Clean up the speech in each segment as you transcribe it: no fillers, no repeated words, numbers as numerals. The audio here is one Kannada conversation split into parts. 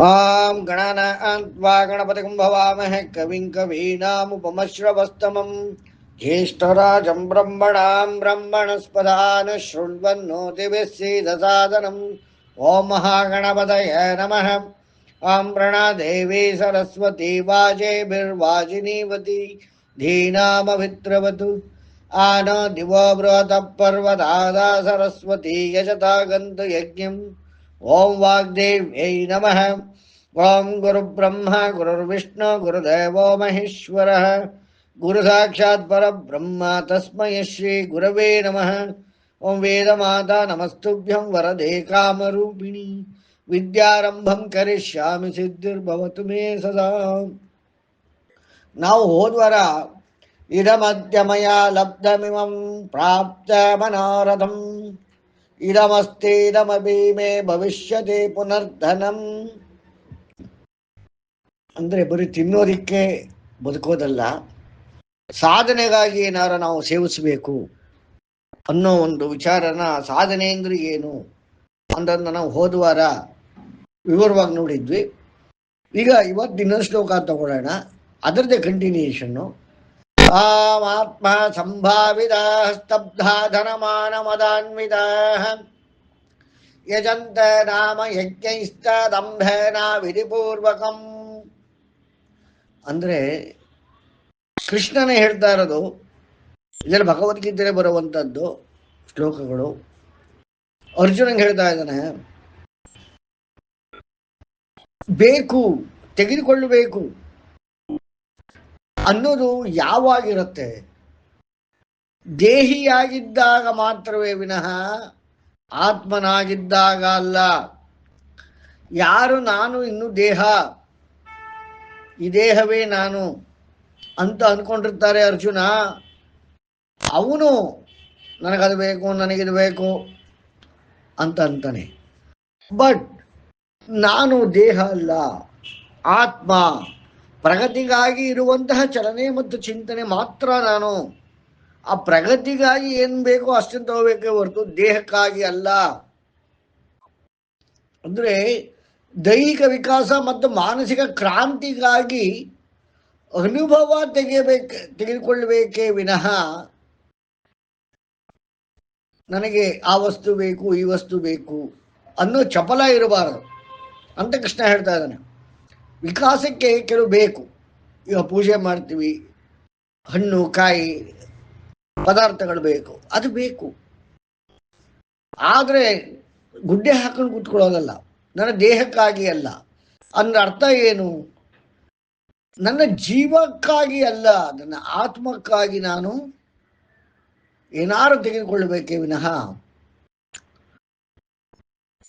ಆಂ ಗಣಾನಾನ್ವಾ ಗಣಪತಿಂ ಭವಾಮಹೇ ಕವಿಂ ಕವೀನಾಮುಪಮಶ್ರವಸ್ತಮಂ ಜ್ಯೇಷ್ಠರಾಜಂ ಬ್ರಹ್ಮಣಾಂ ಬ್ರಹ್ಮಣಸ್ಪದಾನ ಶೃಣ್ವನ್ನೋತಿಭಿಃ ಸೀದಸಾದನಂ. ಓಂ ಮಹಾಗಣಪತಯೇ ನಮಃ. ಆಂ ಪ್ರಣಾದೇವಿ ಸರಸ್ವತಿ ವಾಜೇಭಿರ್ವಾಜಿನೀವತಿ ಧೀನಾಮಭಿತ್ರವತು. ಆನ ದಿವೋ ಬೃಹತಃ ಪರ್ವತಾದ ಸರಸ್ವತಿ ಯಜತಾ ಗಂತು ಯಜ್ಞಂ. ಓಂ ವಾಗ್ದೇವ್ಯೈ ನಮಃ. ಓಂ ಗುರುಬ್ರಹ್ಮ ಗುರುರ್ವಿಷ್ಣು ಗುರುದೇವೋ ಮಹೇಶ್ವರಃ ಗುರು ಸಾಕ್ಷಾತ್ ಪರಬ್ರಹ್ಮ ತಸ್ಮೈ ಶ್ರೀ ಗುರವೇ ನಮಃ. ಓಂ ವೇದಮಾತಾ ನಮಸ್ತುಭ್ಯಂ ವರದೆ ಕಾಮರೂಪಿಣಿ ವಿದ್ಯಾರಂಭಂ ಕರಿಷ್ಯಾಮಿ ಸಿದ್ಧಿರ್ಭವತು ಮೇ ಸದಾ. ನಾವು ಹೋದ್ವಾರ ಇದಮದ್ಯಮಯ ಲಬ್ಧಮಿಮಂ ಪ್ರಾಪ್ತ ಮನೋರಥಂ ಇದಮಸ್ತೀದಮಪಿ ಮೇ ಭವಿಷ್ಯತೆ ಪುನರ್ಧನಂ. ಅಂದರೆ ಬರೀ ತಿನ್ನೋದಿಕ್ಕೆ ಬದುಕೋದಲ್ಲ, ಸಾಧನೆಗಾಗಿ ಏನಾರ ನಾವು ಸೇವಿಸಬೇಕು ಅನ್ನೋ ಒಂದು ವಿಚಾರನ, ಸಾಧನೆ ಅಂದ್ರೆ ಏನು ಅಂತಂದು ನಾವು ಹೋದ್ವಾರ ವಿವರವಾಗಿ ನೋಡಿದ್ವಿ. ಈಗ ಇವತ್ತಿನ ಶ್ಲೋಕ ತಗೊಳ್ಳೋಣ, ಅದರದ್ದೇ ಕಂಟಿನ್ಯೂಷನ್ನು. ಆತ್ಮ ಸಂಭಾವಿತ ಸ್ತಬ್ಧ ಧನಮಾನ ಮದಾನ್ವಿತ ಯಜಂತ ನಾಮ ಯಜ್ಞೈಸ್ತದಂಭೇನ ವಿಧಿಪೂರ್ವಕಂ. ಅಂದ್ರೆ ಕೃಷ್ಣನೇ ಹೇಳ್ತಾ ಇರೋದು, ಇದರಲ್ಲಿ ಭಗವದ್ಗೀತೆಯಲ್ಲಿ ಬರುವಂಥದ್ದು ಶ್ಲೋಕಗಳು. ಅರ್ಜುನಂಗೆ ಹೇಳ್ತಾ ಇದ್ದಾನೆ, ಬೇಕು ತೆಗೆದುಕೊಳ್ಳಬೇಕು ಅನ್ನೋದು ಯಾವಾಗಿರುತ್ತೆ? ದೇಹಿಯಾಗಿದ್ದಾಗ ಮಾತ್ರವೇ ವಿನಃ ಆತ್ಮನಾಗಿದ್ದಾಗ ಅಲ್ಲ. ಯಾರು ನಾನು ಇನ್ನು ದೇಹ, ಈ ದೇಹವೇ ನಾನು ಅಂತ ಅಂದ್ಕೊಂಡಿರ್ತಾರೆ ಅರ್ಜುನ, ಅವನು ನನಗದು ಬೇಕು ನನಗಿದು ಬೇಕು ಅಂತ ಅಂತಾನೆ. ಬಟ್ ನಾನು ದೇಹ ಅಲ್ಲ, ಆತ್ಮ, ಪ್ರಗತಿಗಾಗಿ ಇರುವಂತಹ ಚಲನೆ ಮತ್ತು ಚಿಂತನೆ ಮಾತ್ರ ನಾನು. ಆ ಪ್ರಗತಿಗಾಗಿ ಏನ್ ಬೇಕೋ ಅಷ್ಟನ್ನು ತಗೋಬೇಕೇ ಹೊರತು ದೇಹಕ್ಕಾಗಿ ಅಲ್ಲ. ಅಂದ್ರೆ ದೈಹಿಕ ವಿಕಾಸ ಮತ್ತು ಮಾನಸಿಕ ಕ್ರಾಂತಿಗಾಗಿ ಅನುಭವ ತೆಗೆದುಕೊಳ್ಳಬೇಕೇ ವಿನಃ ನನಗೆ ಆ ವಸ್ತು ಬೇಕು ಈ ವಸ್ತು ಬೇಕು ಅನ್ನೋ ಚಪಲ ಇರಬಾರದು ಅಂತ ಕೃಷ್ಣ ಹೇಳ್ತಾ ಇದ್ದಾನೆ. ವಿಕಾಸಕ್ಕೆ ಕೆಲವು ಬೇಕು. ಈಗ ಪೂಜೆ ಮಾಡ್ತೀವಿ, ಹಣ್ಣು ಕಾಯಿ ಪದಾರ್ಥಗಳು ಬೇಕು, ಅದು ಬೇಕು. ಆದರೆ ಗುಡ್ಡೆ ಹಾಕೊಂಡು ಕೂತ್ಕೊಳ್ಳೋದಲ್ಲ, ನನ್ನ ದೇಹಕ್ಕಾಗಿ ಅಲ್ಲ. ಅಂದ್ರೆ ಅರ್ಥ ಏನು? ನನ್ನ ಜೀವಕ್ಕಾಗಿ ಅಲ್ಲ, ನನ್ನ ಆತ್ಮಕ್ಕಾಗಿ ನಾನು ಏನಾರು ತೆಗೆದುಕೊಳ್ಳಬೇಕೇ ವಿನಃ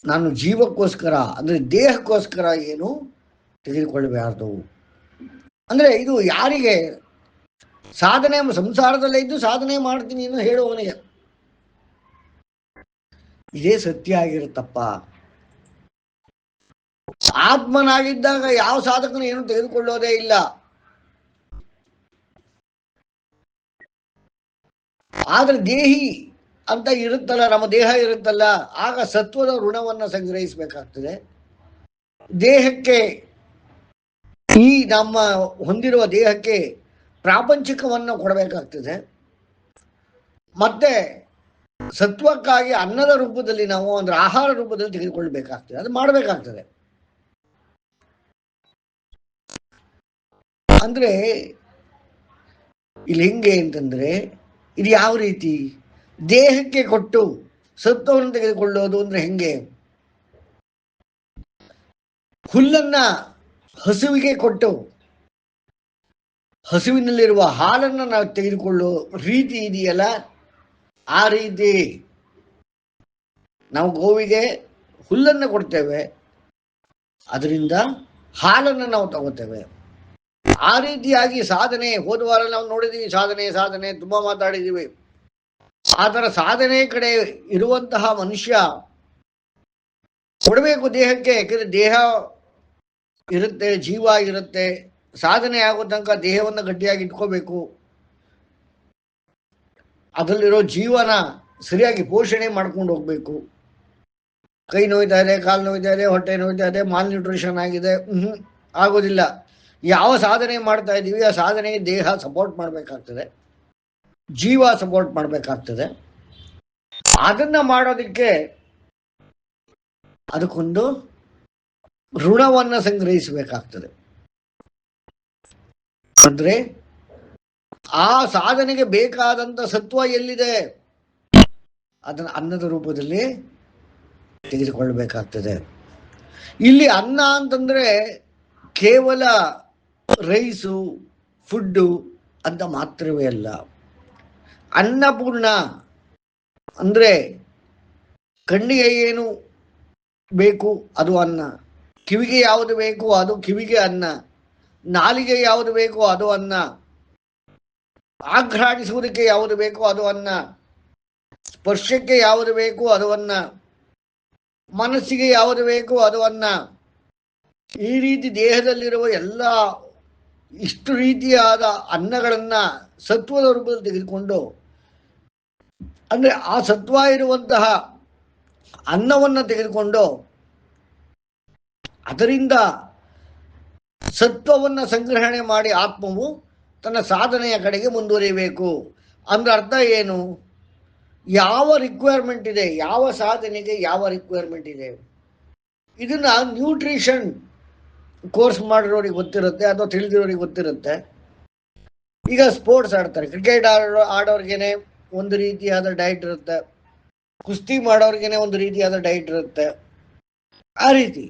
ನಾನು ಜೀವಕ್ಕೋಸ್ಕರ ಅಂದ್ರೆ ದೇಹಕ್ಕೋಸ್ಕರ ಏನು ತೆಗೆದುಕೊಳ್ಳಬಾರದು. ಅಂದ್ರೆ ಇದು ಯಾರಿಗೆ ಸಾಧನೆ, ಸಂಸಾರದಲ್ಲೇ ಇದ್ದು ಸಾಧನೆ ಮಾಡ್ತೀನಿ ಅನ್ನೋ ಹೇಳುವವನಿಗೆ ಇದೇ ಸತ್ಯ ಆಗಿರುತ್ತಪ್ಪ. ಆತ್ಮನಾಗಿದ್ದಾಗ ಯಾವ ಸಾಧಕನು ಏನು ತೆಗೆದುಕೊಳ್ಳೋದೇ ಇಲ್ಲ. ಆದ್ರೆ ದೇಹಿ ಅಂತ ಇರುತ್ತಲ್ಲ, ನಮ್ಮ ದೇಹ ಇರುತ್ತಲ್ಲ, ಆಗ ಸತ್ವದ ಋಣವನ್ನ ಸಂಗ್ರಹಿಸಬೇಕಾಗ್ತದೆ. ದೇಹಕ್ಕೆ, ಈ ನಮ್ಮ ಹೊಂದಿರುವ ದೇಹಕ್ಕೆ ಪ್ರಾಪಂಚಿಕವನ್ನು ಕೊಡಬೇಕಾಗ್ತದೆ. ಮತ್ತೆ ಸತ್ವಕ್ಕಾಗಿ ಅನ್ನದ ರೂಪದಲ್ಲಿ ನಾವು ಅಂದ್ರೆ ಆಹಾರ ರೂಪದಲ್ಲಿ ತೆಗೆದುಕೊಳ್ಬೇಕಾಗ್ತದೆ, ಅದು ಮಾಡಬೇಕಾಗ್ತದೆ. ಅಂದ್ರೆ ಇಲ್ಲಿ ಹೆಂಗೆ ಅಂತಂದ್ರೆ, ಇದು ಯಾವ ರೀತಿ ದೇಹಕ್ಕೆ ಕೊಟ್ಟು ಸತ್ವವನ್ನು ತೆಗೆದುಕೊಳ್ಳೋದು ಅಂದ್ರೆ ಹೆಂಗೆ? ಹುಲ್ಲನ್ನ ಹಸುವಿಗೆ ಕೊಟ್ಟು ಹಸುವಿನಲ್ಲಿರುವ ಹಾಲನ್ನು ನಾವು ತೆಗೆದುಕೊಳ್ಳೋ ರೀತಿ ಇದೆಯಲ್ಲ, ಆ ರೀತಿ ನಾವು ಗೋವಿಗೆ ಹುಲ್ಲನ್ನು ಕೊಡ್ತೇವೆ, ಅದರಿಂದ ಹಾಲನ್ನು ನಾವು ತಗೋತೇವೆ. ಆ ರೀತಿಯಾಗಿ ಸಾಧನೆ, ಹೋದ ವಾರ ನಾವು ನೋಡಿದೀವಿ, ಸಾಧನೆ ಸಾಧನೆ ತುಂಬಾ ಮಾತಾಡಿದೀವಿ. ಆತರ ಸಾಧನೆ ಕಡೆ ಇರುವಂತಹ ಮನುಷ್ಯ ಕೊಡಬೇಕು ದೇಹಕ್ಕೆ. ಯಾಕಂದ್ರೆ ದೇಹ ಇರುತ್ತೆ, ಜೀವ ಇರುತ್ತೆ, ಸಾಧನೆ ಆಗೋ ತನಕ ದೇಹವನ್ನು ಗಟ್ಟಿಯಾಗಿ ಇಟ್ಕೋಬೇಕು. ಅದರಲ್ಲಿರೋ ಜೀವನ ಸರಿಯಾಗಿ ಪೋಷಣೆ ಮಾಡ್ಕೊಂಡು ಹೋಗ್ಬೇಕು. ಕೈ ನೋಯ್ತಾ ಇದೆ, ಕಾಲು ನೋಯ್ತಾ ಇದೆ, ಹೊಟ್ಟೆ ನೋಯ್ತಾ ಇದೆ, ಮಾಲ್ ನ್ಯೂಟ್ರಿಷನ್ ಆಗಿದೆ, ಆಗೋದಿಲ್ಲ. ಯಾವ ಸಾಧನೆ ಮಾಡ್ತಾ ಇದ್ದೀವಿ ಆ ಸಾಧನೆಗೆ ದೇಹ ಸಪೋರ್ಟ್ ಮಾಡಬೇಕಾಗ್ತದೆ, ಜೀವ ಸಪೋರ್ಟ್ ಮಾಡಬೇಕಾಗ್ತದೆ. ಅದನ್ನ ಮಾಡೋದಕ್ಕೆ ಅದಕ್ಕೊಂದು ಋಣವನ್ನು ಸಂಗ್ರಹಿಸಬೇಕಾಗ್ತದೆ. ಅಂದ್ರೆ ಆ ಸಾಧನೆಗೆ ಬೇಕಾದಂತ ಸತ್ವ ಎಲ್ಲಿದೆ ಅದನ್ನ ಅನ್ನದ ರೂಪದಲ್ಲಿ ತೆಗೆದುಕೊಳ್ಳಬೇಕಾಗ್ತದೆ. ಇಲ್ಲಿ ಅನ್ನ ಅಂತಂದ್ರೆ ಕೇವಲ ರೈಸು ಫುಡ್ಡು ಅಂತ ಮಾತ್ರವೇ ಅಲ್ಲ. ಅನ್ನಪೂರ್ಣ ಅಂದ್ರೆ ಕಣ್ಣಿಗೆ ಏನು ಬೇಕು ಅದು ಅನ್ನ, ಕಿವಿಗೆ ಯಾವುದು ಬೇಕು ಅದು ಕಿವಿಗೆ ಅನ್ನ, ನಾಲಿಗೆ ಯಾವುದು ಬೇಕು ಅದು ಅನ್ನ, ಆಘ್ರಾಣಿಸುವುದಕ್ಕೆ ಯಾವುದು ಬೇಕು ಅದು ಅನ್ನ, ಸ್ಪರ್ಶಕ್ಕೆ ಯಾವುದು ಬೇಕು ಅದು ಅನ್ನ, ಮನಸ್ಸಿಗೆ ಯಾವುದು ಬೇಕು ಅದು ಅನ್ನ. ಈ ರೀತಿ ದೇಹದಲ್ಲಿರುವ ಎಲ್ಲ ಇಷ್ಟು ರೀತಿಯಾದ ಅನ್ನಗಳನ್ನ ಸತ್ವದ ರೂಪದಲ್ಲಿ ತೆಗೆದುಕೊಂಡು, ಅಂದ್ರೆ ಆ ಸತ್ವ ಇರುವಂತಹ ಅನ್ನವನ್ನು ತೆಗೆದುಕೊಂಡು ಅದರಿಂದ ಸತ್ವವನ್ನು ಸಂಗ್ರಹಣೆ ಮಾಡಿ ಆತ್ಮವು ತನ್ನ ಸಾಧನೆಯ ಕಡೆಗೆ ಮುಂದುವರಿಯಬೇಕು. ಅಂದ್ರೆ ಅರ್ಥ ಏನು? ಯಾವ ರಿಕ್ವೈರ್ಮೆಂಟ್ ಇದೆ, ಯಾವ ಸಾಧನೆಗೆ ಯಾವ ರಿಕ್ವೈರ್ಮೆಂಟ್ ಇದೆ, ಇದನ್ನ ನ್ಯೂಟ್ರಿಷನ್ ಕೋರ್ಸ್ ಮಾಡಿರೋರಿಗೆ ಗೊತ್ತಿರುತ್ತೆ ಅಥವಾ ತಿಳಿದಿರೋರಿಗೆ ಗೊತ್ತಿರುತ್ತೆ. ಈಗ ಸ್ಪೋರ್ಟ್ಸ್ ಆಡ್ತಾರೆ, ಕ್ರಿಕೆಟ್ ಆಡೋರ್ಗೇನೆ ಒಂದು ರೀತಿಯಾದ ಡಯಟ್ ಇರುತ್ತೆ, ಕುಸ್ತಿ ಮಾಡೋರ್ಗೇನೆ ಒಂದು ರೀತಿಯಾದ ಡಯಟ್ ಇರುತ್ತೆ. ಆ ರೀತಿ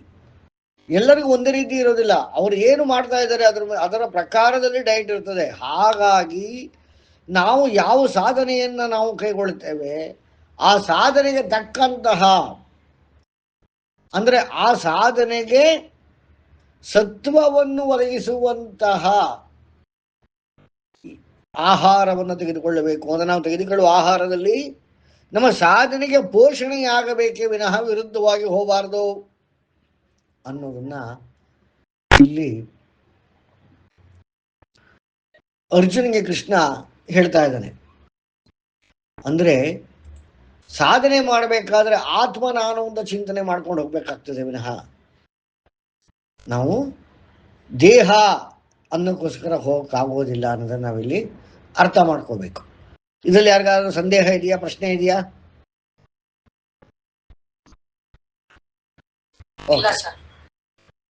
ಎಲ್ಲರಿಗೂ ಒಂದೇ ರೀತಿ ಇರೋದಿಲ್ಲ. ಅವ್ರು ಏನು ಮಾಡ್ತಾ ಇದ್ದಾರೆ ಅದರ ಪ್ರಕಾರದಲ್ಲಿ ಡಯಟ್ ಇರ್ತದೆ. ಹಾಗಾಗಿ ನಾವು ಯಾವ ಸಾಧನೆಯನ್ನ ನಾವು ಕೈಗೊಳ್ಳುತ್ತೇವೆ ಆ ಸಾಧನೆಗೆ ತಕ್ಕಂತಹ, ಅಂದ್ರೆ ಆ ಸಾಧನೆಗೆ ಸತ್ವವನ್ನು ಒದಗಿಸುವಂತಹ ಆಹಾರವನ್ನು ತೆಗೆದುಕೊಳ್ಳಬೇಕು. ಅದು ನಾವು ತೆಗೆದುಕೊಳ್ಳುವ ಆಹಾರದಲ್ಲಿ ನಮ್ಮ ಸಾಧನೆಗೆ ಪೋಷಣೆಯಾಗಬೇಕೇ ವಿನಃ ವಿರುದ್ಧವಾಗಿ ಹೋಗಬಾರ್ದು ಅನ್ನೋದನ್ನ ಇಲ್ಲಿ ಅರ್ಜುನಿಗೆ ಕೃಷ್ಣ ಹೇಳ್ತಾ ಇದ್ದಾನೆ. ಅಂದ್ರೆ ಸಾಧನೆ ಮಾಡಬೇಕಾದ್ರೆ ಆತ್ಮ ನಾನು ಅಂತ ಚಿಂತನೆ ಮಾಡ್ಕೊಂಡು ಹೋಗ್ಬೇಕಾಗ್ತದೆ ವಿನಃ ನಾವು ದೇಹ ಅನ್ನೋಕ್ಕೋಸ್ಕರ ಹೋಗಕ್ಕಾಗೋದಿಲ್ಲ ಅನ್ನೋದನ್ನ ನಾವಿಲ್ಲಿ ಅರ್ಥ ಮಾಡ್ಕೋಬೇಕು. ಇದರಲ್ಲಿ ಯಾರಿಗಾದ್ರೂ ಸಂದೇಹ ಇದೆಯಾ, ಪ್ರಶ್ನೆ ಇದೆಯಾ?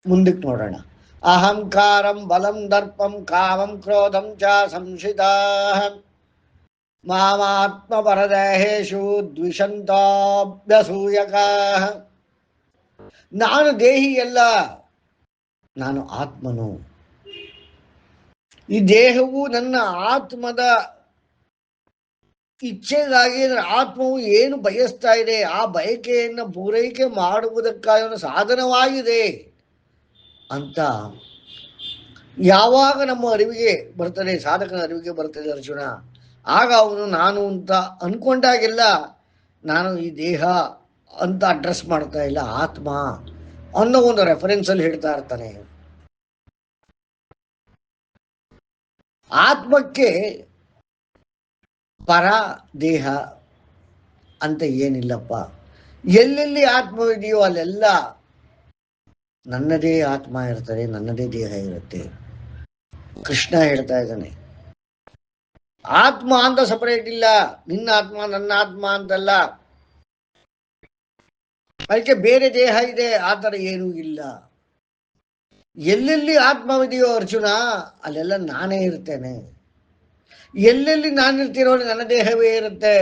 ಮುಂದಕ್ಕೆ ನೋಡೋಣ. ಅಹಂಕಾರಂ ಬಲಂ ದರ್ಪಂ ಕಾಮಂ ಕ್ರೋಧಂ ಚ ಸಂಶಿತಾ ಮಾಮಾತ್ಮ ಪರದೇಹೇಶು ದ್ವಿಷಂತಾಭ್ಯಸೂಯಕಾಃ. ನಾನು ದೇಹಿ ಅಲ್ಲ, ನಾನು ಆತ್ಮನು. ಈ ದೇಹವು ನನ್ನ ಆತ್ಮದ ಇಚ್ಛೆಗಾಗಿ, ಅಂದ್ರೆ ಆತ್ಮವು ಏನು ಬಯಸ್ತಾ ಇದೆ ಆ ಬಯಕೆಯನ್ನು ಪೂರೈಕೆ ಮಾಡುವುದಕ್ಕಾಗಿ ಒಂದು ಸಾಧನವಾಗಿದೆ ಅಂತ ಯಾವಾಗ ನಮ್ಮ ಅರಿವಿಗೆ ಬರ್ತದೆ, ಸಾಧಕನ ಅರಿವಿಗೆ ಬರ್ತದೆ ಅರ್ಜುನ, ಆಗ ಅವನು ನಾನು ಅಂತ ಅನ್ಕೊಂಡಾಗೆಲ್ಲ ನಾನು ಈ ದೇಹ ಅಂತ ಅಡ್ರೆಸ್ ಮಾಡ್ತಾ ಇಲ್ಲ, ಆತ್ಮ ಅನ್ನೋ ಒಂದು ರೆಫರೆನ್ಸ್ ಅಲ್ಲಿ ಹೇಳ್ತಾ ಇರ್ತಾನೆ. ಆತ್ಮಕ್ಕೆ ಪರ ದೇಹ ಅಂತ ಏನಿಲ್ಲಪ್ಪ. ಎಲ್ಲೆಲ್ಲಿ ಆತ್ಮವಿದೆಯೋ ಅಲ್ಲೆಲ್ಲ ನನ್ನದೇ ಆತ್ಮ ಇರ್ತದೆ, ನನ್ನದೇ ದೇಹ ಇರುತ್ತೆ. ಕೃಷ್ಣ ಹೇಳ್ತಾ ಇದ್ದಾನೆ, ಆತ್ಮ ಅಂತ ಸಪರೇಟ್ ಇಲ್ಲ, ನಿನ್ನ ಆತ್ಮ ನನ್ನ ಆತ್ಮ ಅಂತಲ್ಲ, ಅದಕ್ಕೆ ಬೇರೆ ದೇಹ ಇದೆ ಆ ಥರ ಏನೂ ಇಲ್ಲ. ಎಲ್ಲೆಲ್ಲಿ ಆತ್ಮವಿದೆಯೋ ಅರ್ಜುನ ಅಲ್ಲೆಲ್ಲ ನಾನೇ ಇರ್ತೇನೆ. ಎಲ್ಲೆಲ್ಲಿ ನಾನಿರ್ತೀರೋ ನನ್ನ ದೇಹವೇ ಇರುತ್ತೆ.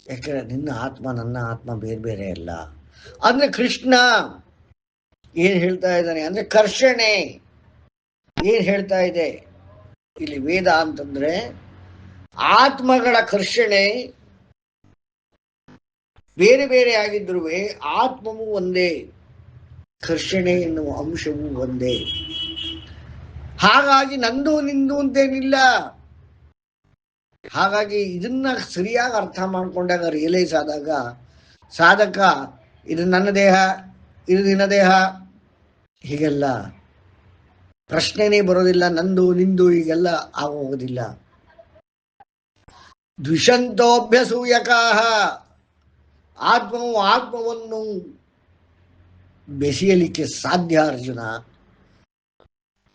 ಯಾಕಂದ್ರೆ ನಿನ್ನ ಆತ್ಮ ನನ್ನ ಆತ್ಮ ಬೇರೆ ಬೇರೆ ಅಲ್ಲ. ಅಂದ್ರೆ ಕೃಷ್ಣ ಏನ್ ಹೇಳ್ತಾ ಇದ್ದಾನೆ ಅಂದ್ರೆ ಕರ್ಷಣೆ ಏನ್ ಹೇಳ್ತಾ ಇದೆ ಇಲ್ಲಿ ವೇದ ಅಂತಂದ್ರೆ, ಆತ್ಮಗಳ ಕರ್ಷಣೆ ಬೇರೆ ಬೇರೆ ಆಗಿದ್ರು ಆತ್ಮವು ಒಂದೇ, ಕರ್ಷಣೆ ಎನ್ನುವ ಅಂಶವೂ ಒಂದೇ. ಹಾಗಾಗಿ ನಂದು ನಿಂದು ಅಂತೇನಿಲ್ಲ. ಹಾಗಾಗಿ ಇದನ್ನ ಸರಿಯಾಗಿ ಅರ್ಥ ಮಾಡ್ಕೊಂಡಾಗ, ರಿಯಲೈಸ್ ಆದಾಗ ಸಾಧಕ ಇದು ನನ್ನ ದೇಹ, ಇದು ನಿನ್ನ ದೇಹ ಹೀಗೆಲ್ಲ ಪ್ರಶ್ನೆನೇ ಬರೋದಿಲ್ಲ. ನಂದು ನಿಂದು ಹೀಗೆಲ್ಲ ಆಗೋಗೋದಿಲ್ಲ. ದ್ವಿಷಂತೋಭ್ಯಸೂಯಕಾಃ, ಆತ್ಮವು ಆತ್ಮವನ್ನು ಬೆಸೆಯಲಿಕ್ಕೆ ಸಾಧ್ಯ ಅರ್ಜುನ.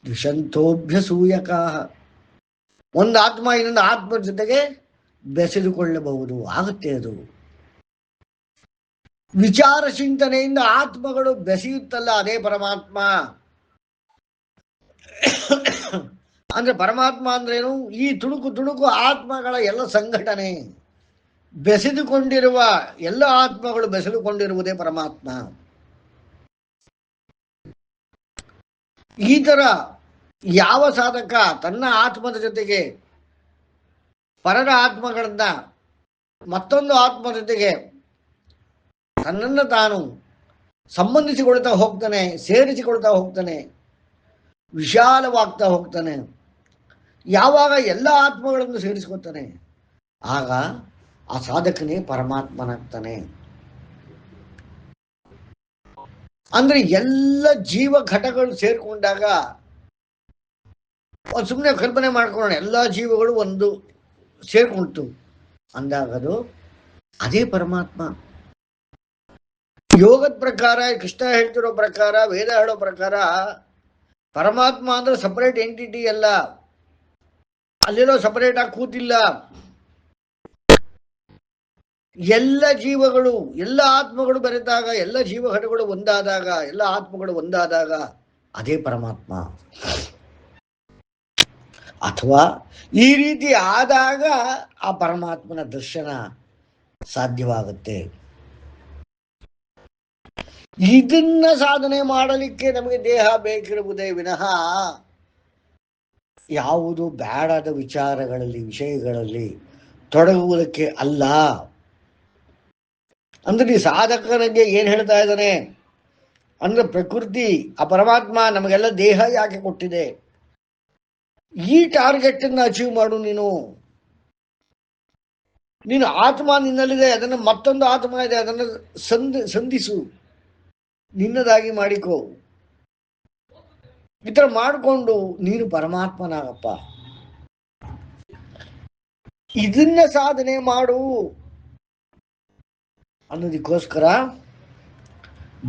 ದ್ವಿಷಂತೋಭ್ಯಸೂಯಕ, ಒಂದು ಆತ್ಮ ಇನ್ನೊಂದು ಆತ್ಮದ ಜೊತೆಗೆ ಬೆಸೆದುಕೊಳ್ಳಬಹುದು, ಆಗುತ್ತೆ ಅದು. ವಿಚಾರ ಚಿಂತನೆಯಿಂದ ಆತ್ಮಗಳು ಬೆಸೆಯುತ್ತಲ್ಲ, ಅದೇ ಪರಮಾತ್ಮ. ಅಂದ್ರೆ ಪರಮಾತ್ಮ ಅಂದ್ರೇನು? ಈ ತುಣುಕು ತುಣುಕು ಆತ್ಮಗಳ ಎಲ್ಲ ಸಂಘಟನೆ, ಬೆಸೆದುಕೊಂಡಿರುವ ಎಲ್ಲ ಆತ್ಮಗಳು ಬೆಸೆದುಕೊಂಡಿರುವುದೇ ಪರಮಾತ್ಮ. ಈ ತರ ಯಾವ ಸಾಧಕ ತನ್ನ ಆತ್ಮದ ಜೊತೆಗೆ ಪರರ ಆತ್ಮಗಳನ್ನ ಮತ್ತೊಂದು ಆತ್ಮದ ಜೊತೆಗೆ ತನ್ನನ್ನು ತಾನು ಸಂಬಂಧಿಸಿಕೊಳ್ತಾ ಹೋಗ್ತಾನೆ, ಸೇರಿಸಿಕೊಳ್ತಾ ಹೋಗ್ತಾನೆ, ವಿಶಾಲವಾಗ್ತಾ ಹೋಗ್ತಾನೆ, ಯಾವಾಗ ಎಲ್ಲ ಆತ್ಮಗಳನ್ನು ಸೇರಿಸ್ಕೊತಾನೆ ಆಗ ಆ ಸಾಧಕನೇ ಪರಮಾತ್ಮನಾಗ್ತಾನೆ. ಅಂದ್ರೆ ಎಲ್ಲ ಜೀವ ಘಟಗಳು ಸೇರ್ಕೊಂಡಾಗ, ಸುಮ್ಮನೆ ಕಲ್ಪನೆ ಮಾಡ್ಕೊಳ್ಳೋಣ, ಎಲ್ಲ ಜೀವಗಳು ಒಂದು ಸೇರ್ಕೊಂತು ಅಂದಾಗದು ಅದೇ ಪರಮಾತ್ಮ. ಯೋಗದ ಪ್ರಕಾರ, ಕೃಷ್ಣ ಹೇಳ್ತಿರೋ ಪ್ರಕಾರ, ವೇದ ಹೇಳೋ ಪ್ರಕಾರ ಪರಮಾತ್ಮ ಅಂದ್ರೆ ಸಪರೇಟ್ ಎಂಟಿಟಿ ಅಲ್ಲ, ಅಲ್ಲೆಲ್ಲೋ ಸಪರೇಟ್ ಆಗಿ ಕೂತಿಲ್ಲ. ಎಲ್ಲ ಜೀವಗಳು, ಎಲ್ಲ ಆತ್ಮಗಳು ಬೆರೆತಾಗ, ಎಲ್ಲ ಜೀವಘಟಗಳು ಒಂದಾದಾಗ, ಎಲ್ಲ ಆತ್ಮಗಳು ಒಂದಾದಾಗ ಅದೇ ಪರಮಾತ್ಮ. ಅಥವಾ ಈ ರೀತಿ ಆದಾಗ ಆ ಪರಮಾತ್ಮನ ದರ್ಶನ ಸಾಧ್ಯವಾಗುತ್ತೆ. ಇದನ್ನ ಸಾಧನೆ ಮಾಡಲಿಕ್ಕೆ ನಮಗೆ ದೇಹ ಬೇಕಿರುವುದೇ ವಿನಃ ಯಾವುದು ಬೇಡದ ವಿಚಾರಗಳಲ್ಲಿ, ವಿಷಯಗಳಲ್ಲಿ ತೊಡಗುವುದಕ್ಕೆ ಅಲ್ಲ. ಅಂದ್ರೆ ಈ ಸಾಧಕನಿಗೆ ಏನ್ ಹೇಳ್ತಾ ಇದ್ದಾನೆ ಅಂದ್ರೆ, ಪ್ರಕೃತಿ, ಆ ಪರಮಾತ್ಮ ನಮಗೆಲ್ಲ ದೇಹ ಯಾಕೆ ಕೊಟ್ಟಿದೆ, ಈ ಟಾರ್ಗೆಟ್ ಅನ್ನು ಅಚೀವ್ ಮಾಡು. ನೀನು ಆತ್ಮ ನಿನ್ನಲ್ಲಿದೆ, ಅದನ್ನು ಮತ್ತೊಂದು ಆತ್ಮ ಇದೆ, ಅದನ್ನು ಸಂಧಿಸು, ನಿನ್ನದಾಗಿ ಮಾಡಿಕೋ. ಈ ತರ ಮಾಡಿಕೊಂಡು ನೀನು ಪರಮಾತ್ಮನಾಗಪ್ಪ. ಇದನ್ನ ಸಾಧನೆ ಮಾಡು ಅನ್ನೋದಕ್ಕೋಸ್ಕರ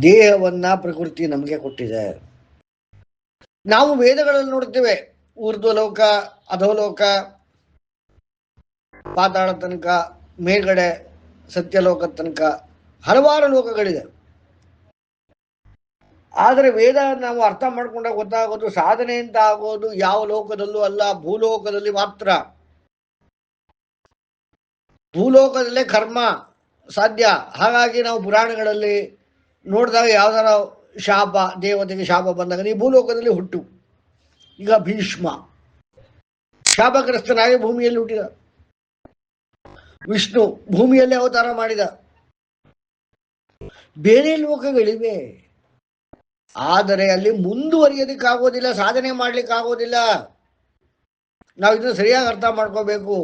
ದೇಹವನ್ನ ಪ್ರಕೃತಿ ನಮಗೆ ಕೊಟ್ಟಿದೆ. ನಾವು ವೇದಗಳಲ್ಲಿ ನೋಡ್ತೇವೆ, ಊರ್ಧ್ವಲೋಕ, ಅಧೋಲೋಕ, ಪಾತಾಳ ತನಕ, ಮೇಲ್ಗಡೆ ಸತ್ಯಲೋಕ ತನಕ ಹಲವಾರು ಲೋಕಗಳಿದೆ. ಆದರೆ ವೇದ ನಾವು ಅರ್ಥ ಮಾಡ್ಕೊಂಡಾಗ ಗೊತ್ತಾಗೋದು, ಸಾಧನೆ ಅಂತ ಆಗೋದು ಯಾವ ಲೋಕದಲ್ಲೂ ಅಲ್ಲ, ಭೂಲೋಕದಲ್ಲಿ ಮಾತ್ರ. ಭೂಲೋಕದಲ್ಲೇ ಕರ್ಮ ಸಾಧ್ಯ. ಹಾಗಾಗಿ ನಾವು ಪುರಾಣಗಳಲ್ಲಿ ನೋಡಿದಾಗ ಯಾವ್ದಾರ ಶಾಪ, ದೇವತೆಗೆ ಶಾಪ ಬಂದಾಗ ನೀ ಭೂಲೋಕದಲ್ಲಿ ಹುಟ್ಟು. ಈಗ ಭೀಷ್ಮ ಶಾಪಗ್ರಸ್ತನಾಗಿ ಭೂಮಿಯಲ್ಲಿ ಹುಟ್ಟಿದ. ವಿಷ್ಣು ಭೂಮಿಯಲ್ಲೇ ಅವತಾರ ಮಾಡಿದ. ಬೇರೆ ಲೋಕಗಳಿವೆ, ಆದರೆ ಅಲ್ಲಿ ಮುಂದುವರಿಯೋದಕ್ಕಾಗೋದಿಲ್ಲ, ಸಾಧನೆ ಮಾಡ್ಲಿಕ್ಕಾಗೋದಿಲ್ಲ. ನಾವು ಇದನ್ನು ಸರಿಯಾಗಿ ಅರ್ಥ ಮಾಡ್ಕೋಬೇಕು.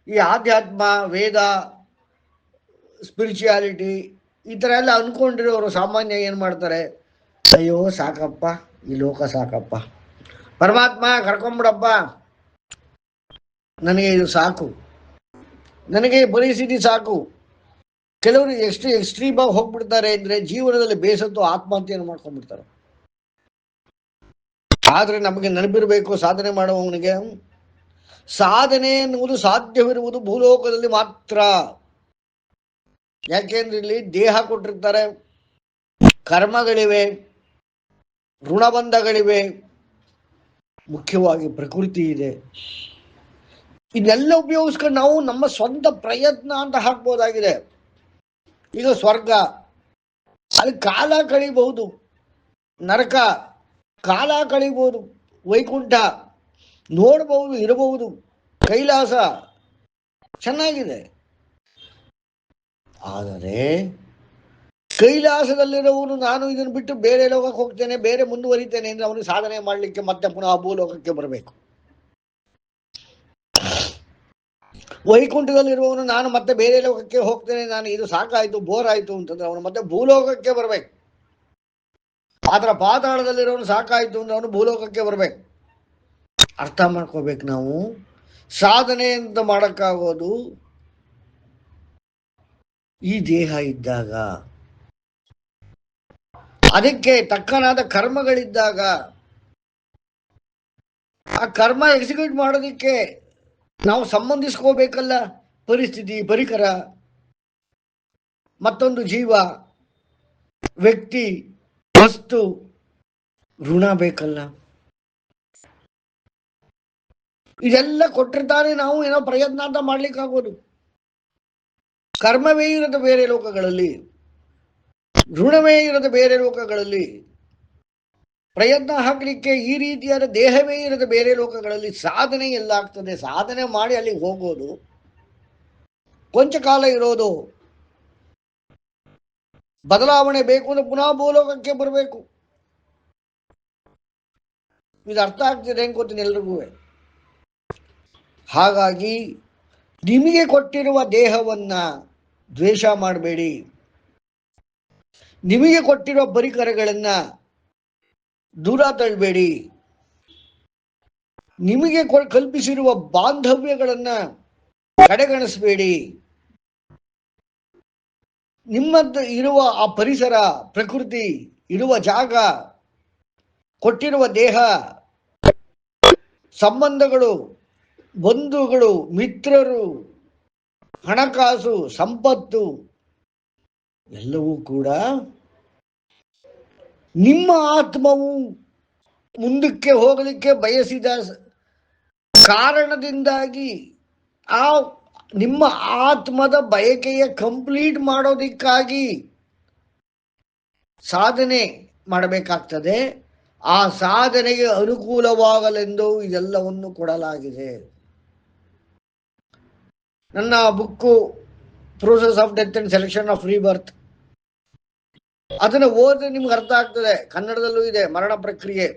ಈ ಆಧ್ಯಾತ್ಮ, ವೇದ, ಸ್ಪಿರಿಚುಯಾಲಿಟಿ ಈ ಥರ ಎಲ್ಲ ಅಂದ್ಕೊಂಡಿರೋರು ಸಾಮಾನ್ಯ ಏನು ಮಾಡ್ತಾರೆ, ಅಯ್ಯೋ ಸಾಕಪ್ಪ, ಈ ಲೋಕ ಸಾಕಪ್ಪ, ಪರಮಾತ್ಮ ಕರ್ಕೊಂಬಿಡಪ್ಪ, ನನಗೆ ಇದು ಸಾಕು, ನನಗೆ ಪರಿಸ್ಥಿತಿ ಸಾಕು. ಕೆಲವರು ಎಷ್ಟು ಎಕ್ಸ್ಟ್ರೀಮ್ ಆಗಿ ಹೋಗ್ಬಿಡ್ತಾರೆ ಅಂದರೆ ಜೀವನದಲ್ಲಿ ಬೇಸತ್ತು ಆತ್ಮಹತ್ಯೆಯನ್ನು ಮಾಡ್ಕೊಂಡ್ಬಿಡ್ತಾರೆ. ಆದರೆ ನಮಗೆ ನೆನಪಿರಬೇಕು, ಸಾಧನೆ ಮಾಡುವವನಿಗೆ ಸಾಧನೆ ಎನ್ನುವುದು ಸಾಧ್ಯವಿರುವುದು ಭೂಲೋಕದಲ್ಲಿ ಮಾತ್ರ. ಯಾಕೆಂದ್ರೆ ಇಲ್ಲಿ ದೇಹ ಕೊಟ್ಟಿರ್ತಾರೆ, ಕರ್ಮಗಳಿವೆ, ಋಣಬಂಧಗಳಿವೆ, ಮುಖ್ಯವಾಗಿ ಪ್ರಕೃತಿ ಇದೆ. ಇದನ್ನೆಲ್ಲ ಉಪಯೋಗಿಸ್ಕೊಂಡು ನಾವು ನಮ್ಮ ಸ್ವಂತ ಪ್ರಯತ್ನ ಅಂತ ಹಾಕ್ಬೋದಾಗಿದೆ. ಈಗ ಸ್ವರ್ಗ, ಅಲ್ಲಿ ಕಾಲ ಕಳಿಬಹುದು, ನರಕ ಕಾಲ ಕಳಿಬಹುದು, ವೈಕುಂಠ ನೋಡಬಹುದು, ಇರಬಹುದು, ಕೈಲಾಸ ಚೆನ್ನಾಗಿದೆ. ಆದರೆ ಕೈಲಾಸದಲ್ಲಿರೋವನು ನಾನು ಇದನ್ನು ಬಿಟ್ಟು ಬೇರೆ ಲೋಕಕ್ಕೆ ಹೋಗ್ತೇನೆ, ಬೇರೆ ಮುಂದುವರಿತೇನೆ ಅಂದ್ರೆ ಅವನು ಸಾಧನೆ ಮಾಡಲಿಕ್ಕೆ ಮತ್ತೆ ಪುನಃ ಭೂಲೋಕಕ್ಕೆ ಬರಬೇಕು. ವೈಕುಂಠದಲ್ಲಿರುವವನು ನಾನು ಮತ್ತೆ ಬೇರೆ ಲೋಕಕ್ಕೆ ಹೋಗ್ತೇನೆ, ನಾನು ಇದು ಸಾಕಾಯ್ತು, ಬೋರ್ ಆಯ್ತು ಅಂತಂದ್ರೆ ಅವನು ಮತ್ತೆ ಭೂಲೋಕಕ್ಕೆ ಬರಬೇಕು. ಆತರ ಪಾತಾಳದಲ್ಲಿರೋನು ಸಾಕಾಯ್ತು ಅಂದ್ರೆ ಅವನು ಭೂಲೋಕಕ್ಕೆ ಬರಬೇಕು. ಅರ್ಥ ಮಾಡ್ಕೋಬೇಕು ನಾವು. ಸಾಧನೆ ಅಂತ ಮಾಡೋಕ್ಕಾಗೋದು ಈ ದೇಹ ಇದ್ದಾಗ, ಅದಕ್ಕೆ ತಕ್ಕನಾದ ಕರ್ಮಗಳಿದ್ದಾಗ, ಆ ಕರ್ಮ ಎಕ್ಸಿಕ್ಯೂಟ್ ಮಾಡೋದಕ್ಕೆ ನಾವು ಸಂಬಂಧಿಸ್ಕೋಬೇಕಲ್ಲ. ಪರಿಸ್ಥಿತಿ, ಪರಿಕರ, ಮತ್ತೊಂದು ಜೀವ, ವ್ಯಕ್ತಿ, ವಸ್ತು, ಋಣ ಬೇಕಲ್ಲ. ಇದೆಲ್ಲ ಕೊಟ್ಟಿರ್ತಾನೆ ನಾವು ಏನೋ ಪ್ರಯತ್ನ ಅಂತ ಮಾಡ್ಲಿಕ್ಕಾಗೋದು. ಕರ್ಮವೇ ಇರದ ಬೇರೆ ಲೋಕಗಳಲ್ಲಿ, ಋಣವೇ ಇರದ ಬೇರೆ ಲೋಕಗಳಲ್ಲಿ, ಪ್ರಯತ್ನ ಹಾಕಲಿಕ್ಕೆ ಈ ರೀತಿಯಾದ ದೇಹವೇ ಇರದ ಬೇರೆ ಲೋಕಗಳಲ್ಲಿ ಸಾಧನೆ ಎಲ್ಲ ಆಗ್ತದೆ. ಸಾಧನೆ ಮಾಡಿ ಅಲ್ಲಿಗೆ ಹೋಗೋದು, ಕೊಂಚ ಕಾಲ ಇರೋದು, ಬದಲಾವಣೆ ಬೇಕು ಅಂದ್ರೆ ಪುನಃ ಭೂಲೋಕಕ್ಕೆ ಬರಬೇಕು. ಇದು ಅರ್ಥ ಆಗ್ತಿದೆ ಅಂತ ಗೊತ್ತೀನಿ ಎಲ್ರಿಗೂ. ಹಾಗಾಗಿ ನಿಮಗೆ ಕೊಟ್ಟಿರುವ ದೇಹವನ್ನ ದ್ವೇಷ ಮಾಡಬೇಡಿ. ನಿಮಗೆ ಕೊಟ್ಟಿರುವ ಪರಿಕರಗಳನ್ನ ದೂರ ತಳ್ಳಬೇಡಿ. ನಿಮಗೆ ಕಲ್ಪಿಸಿರುವ ಬಾಂಧವ್ಯಗಳನ್ನ ಕಡೆಗಣಿಸಬೇಡಿ. ನಿಮ್ಮದ್ದು ಇರುವ ಆ ಪರಿಸರ, ಪ್ರಕೃತಿ, ಇರುವ ಜಾಗ, ಕೊಟ್ಟಿರುವ ದೇಹ, ಸಂಬಂಧಗಳು, ಬಂಧುಗಳು, ಮಿತ್ರರು, ಹಣಕಾಸು, ಸಂಪತ್ತು ಎಲ್ಲವೂ ಕೂಡ ನಿಮ್ಮ ಆತ್ಮವು ಮುಂದಕ್ಕೆ ಹೋಗಲಿಕ್ಕೆ ಬಯಸಿದ ಕಾರಣದಿಂದಾಗಿ ಆ ನಿಮ್ಮ ಆತ್ಮದ ಬಯಕೆಯ ಕಂಪ್ಲೀಟ್ ಮಾಡೋದಕ್ಕಾಗಿ ಸಾಧನೆ ಮಾಡಬೇಕಾಗ್ತದೆ. ಆ ಸಾಧನೆಗೆ ಅನುಕೂಲವಾಗಲೆಂದು ಇದೆಲ್ಲವನ್ನು ಕೊಡಲಾಗಿದೆ. ನನ್ನ book process of death and selection of rebirth, ಅದನ್ನು ಓದಿದ್ರೆ ನಿಮ್ಗೆ ಅರ್ಥ ಆಗ್ತದೆ. ಕನ್ನಡದಲ್ಲೂ ಇದೆ, ಮರಣ ಪ್ರಕ್ರಿಯೆ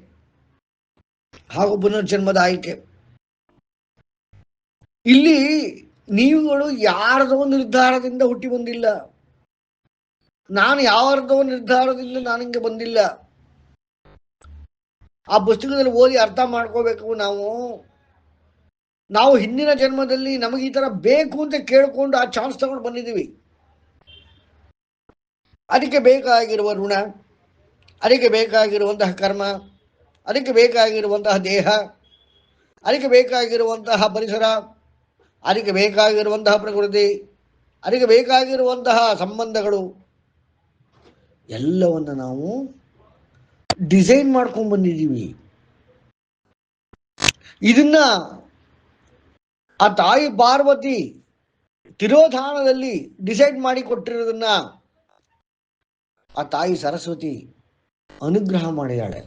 ಹಾಗೂ ಪುನರ್ಜನ್ಮದ ಆಯ್ಕೆ. ಇಲ್ಲಿ ನೀವುಗಳು ಯಾರದೋ ನಿರ್ಧಾರದಿಂದ ಹುಟ್ಟಿ ಬಂದಿಲ್ಲ. ನಾನು ಯಾರದೋ ನಿರ್ಧಾರದಿಂದ ನಾನು ಹಿಂಗೆ ಬಂದಿಲ್ಲ. ಆ ಪುಸ್ತಕದಲ್ಲಿ ಓದಿ ಅರ್ಥ ಮಾಡ್ಕೋಬೇಕು. ನಾವು ಹಿಂದಿನ ಜನ್ಮದಲ್ಲಿ ನಮಗೆ ಈ ತರ ಬೇಕು ಅಂತ ಕೇಳ್ಕೊಂಡು ಆ ಚಾನ್ಸ್ ತಗೊಂಡು ಬಂದಿದ್ದೀವಿ. ಅದಕ್ಕೆ ಬೇಕಾಗಿರುವ ಋಣ, ಅದಕ್ಕೆ ಬೇಕಾಗಿರುವಂತಹ ಕರ್ಮ, ಅದಕ್ಕೆ ಬೇಕಾಗಿರುವಂತಹ ದೇಹ, ಅದಕ್ಕೆ ಬೇಕಾಗಿರುವಂತಹ ಪರಿಸರ, ಅದಕ್ಕೆ ಬೇಕಾಗಿರುವಂತಹ ಪ್ರಕೃತಿ, ಅದಕ್ಕೆ ಬೇಕಾಗಿರುವಂತಹ ಸಂಬಂಧಗಳು ಎಲ್ಲವನ್ನು ನಾವು ಡಿಸೈನ್ ಮಾಡ್ಕೊಂಡು ಬಂದಿದ್ದೀವಿ. ಇದನ್ನ ಆ ತಾಯಿ ಪಾರ್ವತಿ ತಿರೋಧಾನದಲ್ಲಿ ಡಿಸೈಡ್ ಮಾಡಿ ಕೊಟ್ಟಿರೋದನ್ನ ಆ ತಾಯಿ ಸರಸ್ವತಿ ಅನುಗ್ರಹ ಮಾಡಿದಾಳೆ.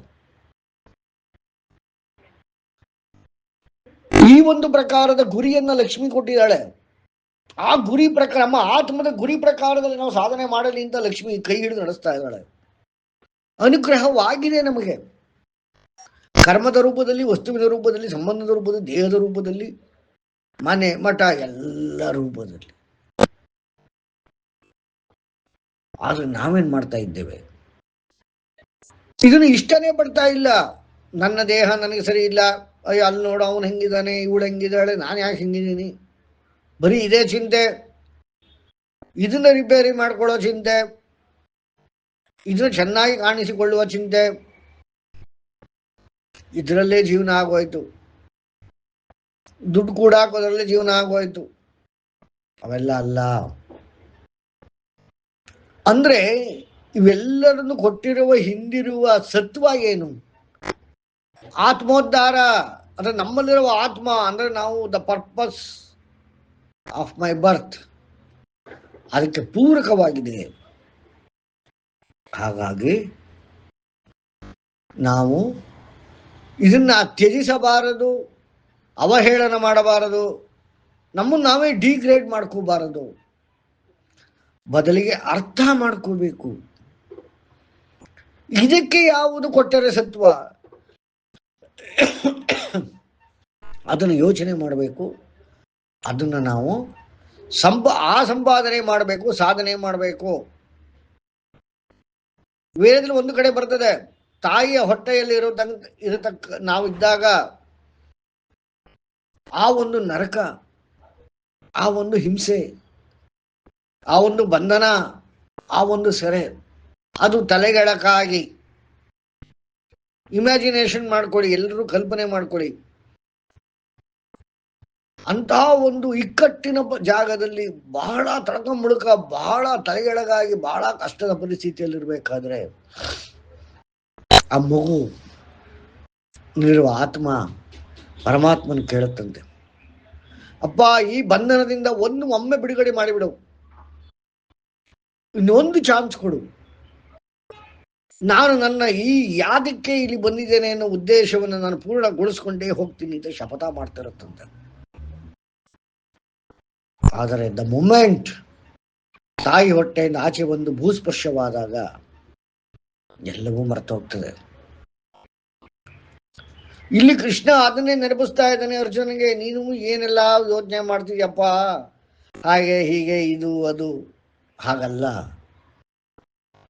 ಈ ಒಂದು ಪ್ರಕಾರದ ಗುರಿಯನ್ನ ಲಕ್ಷ್ಮಿ ಕೊಟ್ಟಿದ್ದಾಳೆ. ಆ ಗುರಿ ಪ್ರಕಾರ, ನಮ್ಮ ಆತ್ಮದ ಗುರಿ ಪ್ರಕಾರದಲ್ಲಿ ನಾವು ಸಾಧನೆ ಮಾಡಲಿ ಅಂತ ಲಕ್ಷ್ಮಿ ಕೈ ಹಿಡಿದು ನಡೆಸ್ತಾ ಇದ್ದಾಳೆ. ಅನುಗ್ರಹವಾಗಿದೆ ನಮಗೆ, ಕರ್ಮದ ರೂಪದಲ್ಲಿ, ವಸ್ತುವಿನ ರೂಪದಲ್ಲಿ, ಸಂಬಂಧದ ರೂಪದಲ್ಲಿ, ದೇಹದ ರೂಪದಲ್ಲಿ, ಮನೆ ಮಠ ಎಲ್ಲ ರೂಪದಲ್ಲಿ. ಆದ್ರೆ ನಾವೇನ್ ಮಾಡ್ತಾ ಇದ್ದೇವೆ? ಇದನ್ನು ಇಷ್ಟನೇ ಪಡ್ತಾ ಇಲ್ಲ. ನನ್ನ ದೇಹ ನನಗೆ ಸರಿ ಇಲ್ಲ, ಅಯ್ಯೋ ಅಲ್ಲಿ ನೋಡು ಅವನು ಹೆಂಗಿದ್ದಾನೆ, ಇವಳು ಹೆಂಗಿದ್ದಾಳೆ, ನಾನು ಯಾಕೆ ಹೆಂಗಿದ್ದೀನಿ, ಬರೀ ಇದೇ ಚಿಂತೆ. ಇದನ್ನ ರಿಪೇರಿ ಮಾಡ್ಕೊಳ್ಳೋ ಚಿಂತೆ, ಇದನ್ನು ಚೆನ್ನಾಗಿ ಕಾಣಿಸಿಕೊಳ್ಳುವ ಚಿಂತೆ, ಇದರಲ್ಲೇ ಜೀವನ ಆಗೋಯ್ತು. ದುಡ್ಡು ಕೂಡ ಹಾಕೋದ್ರಲ್ಲೇ ಜೀವನ ಆಗೋಯ್ತು. ಅವೆಲ್ಲ ಅಲ್ಲ. ಅಂದ್ರೆ ಇವೆಲ್ಲರನ್ನು ಕೊಟ್ಟಿರುವ ಹಿಂದಿರುವ ಸತ್ವ ಏನು? ಆತ್ಮೋದ್ಧಾರ ಅಂದ್ರೆ ನಮ್ಮಲ್ಲಿರುವ ಆತ್ಮ ಅಂದ್ರೆ ನಾವು ದ ಪರ್ಪಸ್ ಆಫ್ ಮೈ ಬರ್ತ್, ಅದಕ್ಕೆ ಪೂರಕವಾಗಿದೆ. ಹಾಗಾಗಿ ನಾವು ಇದನ್ನ ತ್ಯಜಿಸಬಾರದು, ಅವಹೇಳನ ಮಾಡಬಾರದು, ನಮ್ಮನ್ನು ನಾವೇ ಡಿಗ್ರೇಡ್ ಮಾಡ್ಕೋಬಾರದು. ಬದಲಿಗೆ ಅರ್ಥ ಮಾಡ್ಕೋಬೇಕು. ಇದಕ್ಕೆ ಯಾವುದು ಕೊಟ್ಟರೆ ಸತ್ವ, ಅದನ್ನು ಯೋಚನೆ ಮಾಡಬೇಕು. ಅದನ್ನು ನಾವು ಸಂಪಾದನೆ ಮಾಡಬೇಕು, ಸಾಧನೆ ಮಾಡಬೇಕು. ವೇದದಲ್ಲಿ ಒಂದು ಕಡೆ ಬರ್ತದೆ, ತಾಯಿಯ ಹೊಟ್ಟೆಯಲ್ಲಿ ಇರತಕ್ಕ ನಾವಿದ್ದಾಗ ಆ ಒಂದು ನರಕ, ಆ ಒಂದು ಹಿಂಸೆ, ಆ ಒಂದು ಬಂಧನ, ಆ ಒಂದು ಸೆರೆ, ಅದು ತಲೆಗೆಳಕಾಗಿ ಇಮ್ಯಾಜಿನೇಷನ್ ಮಾಡ್ಕೊಳ್ಳಿ, ಎಲ್ಲರೂ ಕಲ್ಪನೆ ಮಾಡ್ಕೊಳ್ಳಿ. ಅಂತಹ ಒಂದು ಇಕ್ಕಟ್ಟಿನ ಜಾಗದಲ್ಲಿ ಬಹಳ ತಡಕ ಮುಡುಕ, ಬಹಳ ತಲೆಗೆಳಗಾಗಿ, ಬಹಳ ಕಷ್ಟದ ಪರಿಸ್ಥಿತಿಯಲ್ಲಿರ್ಬೇಕಾದ್ರೆ ಆ ಮಗು ನಿರುವ ಆತ್ಮ ಪರಮಾತ್ಮನ ಕೇಳುತ್ತಂತೆ, ಅಪ್ಪ ಈ ಬಂಧನದಿಂದ ಒಮ್ಮೆ ಬಿಡುಗಡೆ ಮಾಡಿಬಿಡು, ಇನ್ನೊಂದು ಚಾನ್ಸ್ ಕೊಡು, ನಾನು ನನ್ನ ಈ ಯಾದಕ್ಕೆ ಇಲ್ಲಿ ಬಂದಿದ್ದೇನೆ ಅನ್ನೋ ಉದ್ದೇಶವನ್ನು ನಾನು ಪೂರ್ಣಗೊಳಿಸ್ಕೊಂಡೇ ಹೋಗ್ತೀನಿ ಅಂತ ಶಪಥ ಮಾಡ್ತಿರುತ್ತಂತೆ. ಆದರೆ ದ ಮೊಮೆಂಟ್ ತಾಯಿ ಹೊಟ್ಟೆಯಿಂದ ಆಚೆ ಬಂದು ಭೂಸ್ಪರ್ಶವಾದಾಗ ಎಲ್ಲವೂ ಮರೆತೋಗ್ತದೆ. ಇಲ್ಲಿ ಕೃಷ್ಣ ಅದನ್ನೇ ನೆನಪಿಸ್ತಾ ಇದ್ದಾನೆ ಅರ್ಜುನಿಗೆ, ನೀನು ಏನೆಲ್ಲ ಯೋಚನೆ ಮಾಡ್ತಿದ್ಯಪ್ಪ, ಹಾಗೆ ಹೀಗೆ ಇದು ಅದು, ಹಾಗಲ್ಲ.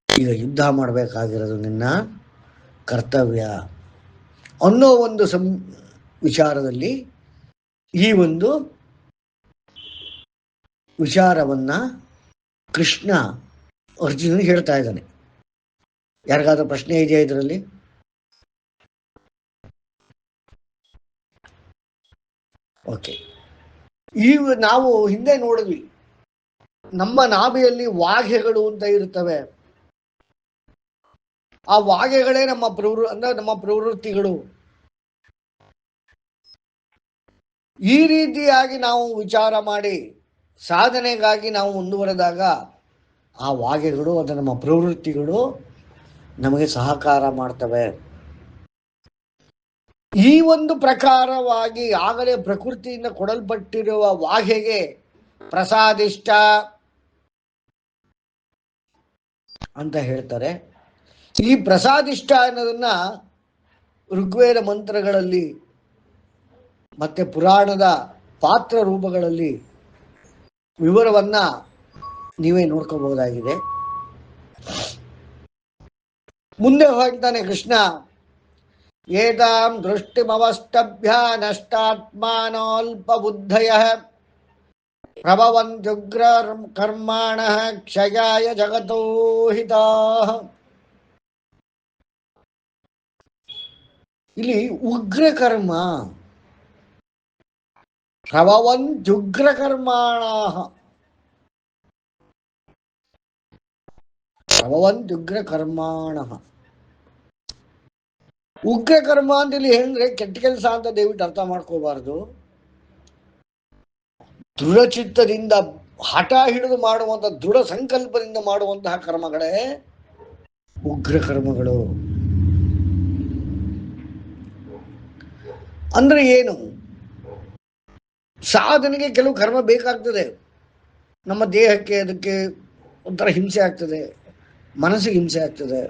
ಈಗ ಯುದ್ಧ ಮಾಡಬೇಕಾಗಿರೋದು ನಿನ್ನ ಕರ್ತವ್ಯ ಅನ್ನೋ ಒಂದು ವಿಚಾರದಲ್ಲಿ ಈ ಒಂದು ವಿಚಾರವನ್ನ ಕೃಷ್ಣ ಅರ್ಜುನನಿಗೆ ಹೇಳ್ತಾ ಇದ್ದಾನೆ. ಯಾರಿಗಾದ್ರೂ ಪ್ರಶ್ನೆ ಇದೆಯಾ ಇದರಲ್ಲಿ? ಓಕೆ, ನಾವು ಹಿಂದೆ ನೋಡಿದ್ವಿ, ನಮ್ಮ ನಾಭಿಯಲ್ಲಿ ವಾಘೆಗಳು ಅಂತ ಇರುತ್ತವೆ. ಆ ವಾಘೆಗಳೇ ನಮ್ಮ ನಮ್ಮ ಪ್ರವೃತ್ತಿಗಳು. ಈ ರೀತಿಯಾಗಿ ನಾವು ವಿಚಾರ ಮಾಡಿ ಸಾಧನೆಗಾಗಿ ನಾವು ಮುಂದುವರೆದಾಗ ಆ ವಾಘೆಗಳು, ಅದು ನಮ್ಮ ಪ್ರವೃತ್ತಿಗಳು ನಮಗೆ ಸಹಕಾರ ಮಾಡ್ತವೆ. ಈ ಒಂದು ಪ್ರಕಾರವಾಗಿ ಆಗಲೇ ಪ್ರಕೃತಿಯಿಂದ ಕೊಡಲ್ಪಟ್ಟಿರುವ ವಾಘೆಗೆ ಪ್ರಸಾದಿಷ್ಟ ಅಂತ ಹೇಳ್ತಾರೆ. ಈ ಪ್ರಸಾದಿಷ್ಟ ಅನ್ನೋದನ್ನ ಋಗ್ವೇದ ಮಂತ್ರಗಳಲ್ಲಿ ಮತ್ತೆ ಪುರಾಣದ ಪಾತ್ರ ರೂಪಗಳಲ್ಲಿ ವಿವರವನ್ನ ನೀವೇ ನೋಡ್ಕೋಬಹುದಾಗಿದೆ. ಮುಂದೆ ಹೇಳ್ತಾನೆ ಕೃಷ್ಣ, ಏತಾಂ ದೃಷ್ಟಿಮವಷ್ಟಭ್ಯ ನಷ್ಟಾತ್ಮಾನೋಲ್ಪ ಬುದ್ಧಯ ಪ್ರಭವಂತ್ಯುಗ್ರ ಕರ್ಮಾಣಃ ಕ್ಷಯಾಯ ಜಗತೋ ಹಿತಾಃ. ಇಲ್ಲಿ ಉಗ್ರ ಕರ್ಮ, ಪ್ರಭವಂತ್ಯುಗ್ರ ಕರ್ಮಾಣಃ, ಪ್ರಭವಂತ್ಯುಗ್ರ ಕರ್ಮಾಣಃ. ಉಗ್ರ ಕರ್ಮ ಅಂತ ಇಲ್ಲಿ ಹೇಳಿದ್ರೆ ಕೆಟ್ಟ ಕೆಲಸ ಅಂತ ದಯವಿಟ್ಟು ಅರ್ಥ ಮಾಡ್ಕೋಬಾರ್ದು. ದೃಢಚಿತ್ತದಿಂದ ಹಠ ಹಿಡಿದು ಮಾಡುವಂತಹ, ದೃಢ ಸಂಕಲ್ಪದಿಂದ ಮಾಡುವಂತಹ ಕರ್ಮಗಳೇ ಉಗ್ರ ಕರ್ಮಗಳು. ಅಂದ್ರೆ ಏನು? ಸಾಧನೆಗೆ ಕೆಲವು ಕರ್ಮ ಬೇಕಾಗ್ತದೆ. ನಮ್ಮ ದೇಹಕ್ಕೆ ಅದಕ್ಕೆ ಒಂಥರ ಹಿಂಸೆ ಆಗ್ತದೆ, ಮನಸ್ಸಿಗೆ ಹಿಂಸೆ ಆಗ್ತದೆ,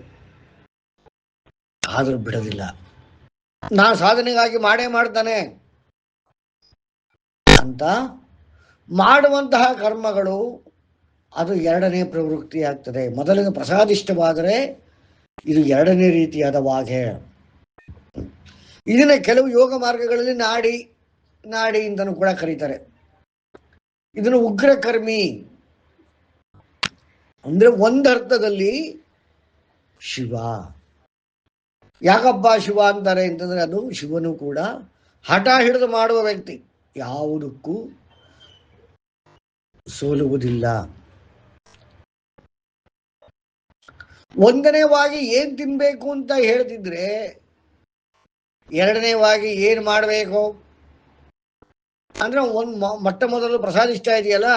ಆದರೂ ಬಿಡೋದಿಲ್ಲ. ನಾ ಸಾಧನೆಗಾಗಿ ಮಾಡೇ ಮಾಡ್ತಾನೆ ಅಂತ ಮಾಡುವಂತಹ ಕರ್ಮಗಳು ಅದು ಎರಡನೇ ಪ್ರವೃತ್ತಿ ಆಗ್ತದೆ. ಮೊದಲಿನ ಪ್ರಸಾದಿಷ್ಟವಾದರೆ ಇದು ಎರಡನೇ ರೀತಿಯಾದ ವಾಘೆ. ಇದನ್ನ ಕೆಲವು ಯೋಗ ಮಾರ್ಗಗಳಲ್ಲಿ ನಾಡಿ ಅಂತಲೂ ಕೂಡ ಕರೀತಾರೆ. ಇದನ್ನು ಉಗ್ರ ಕರ್ಮಿ ಅಂದ್ರೆ ಒಂದರ್ಥದಲ್ಲಿ ಶಿವ. ಯಾಕಪ್ಪ ಶಿವ ಅಂತಾರೆ ಅಂತಂದ್ರೆ, ಅದು ಶಿವನು ಕೂಡ ಹಠ ಹಿಡಿದು ಮಾಡುವ ವ್ಯಕ್ತಿ, ಯಾವುದಕ್ಕೂ ಸೋಲುವುದಿಲ್ಲ. ಒಂದನೇವಾಗಿ ಏನ್ ತಿನ್ಬೇಕು ಅಂತ ಹೇಳ್ತಿದ್ರೆ, ಎರಡನೇವಾಗಿ ಏನ್ ಮಾಡಬೇಕು ಅಂದ್ರೆ, ಮೊಟ್ಟ ಮೊದಲು ಪ್ರಸಾದಿಷ್ಟ ಇದೆಯಲ್ಲ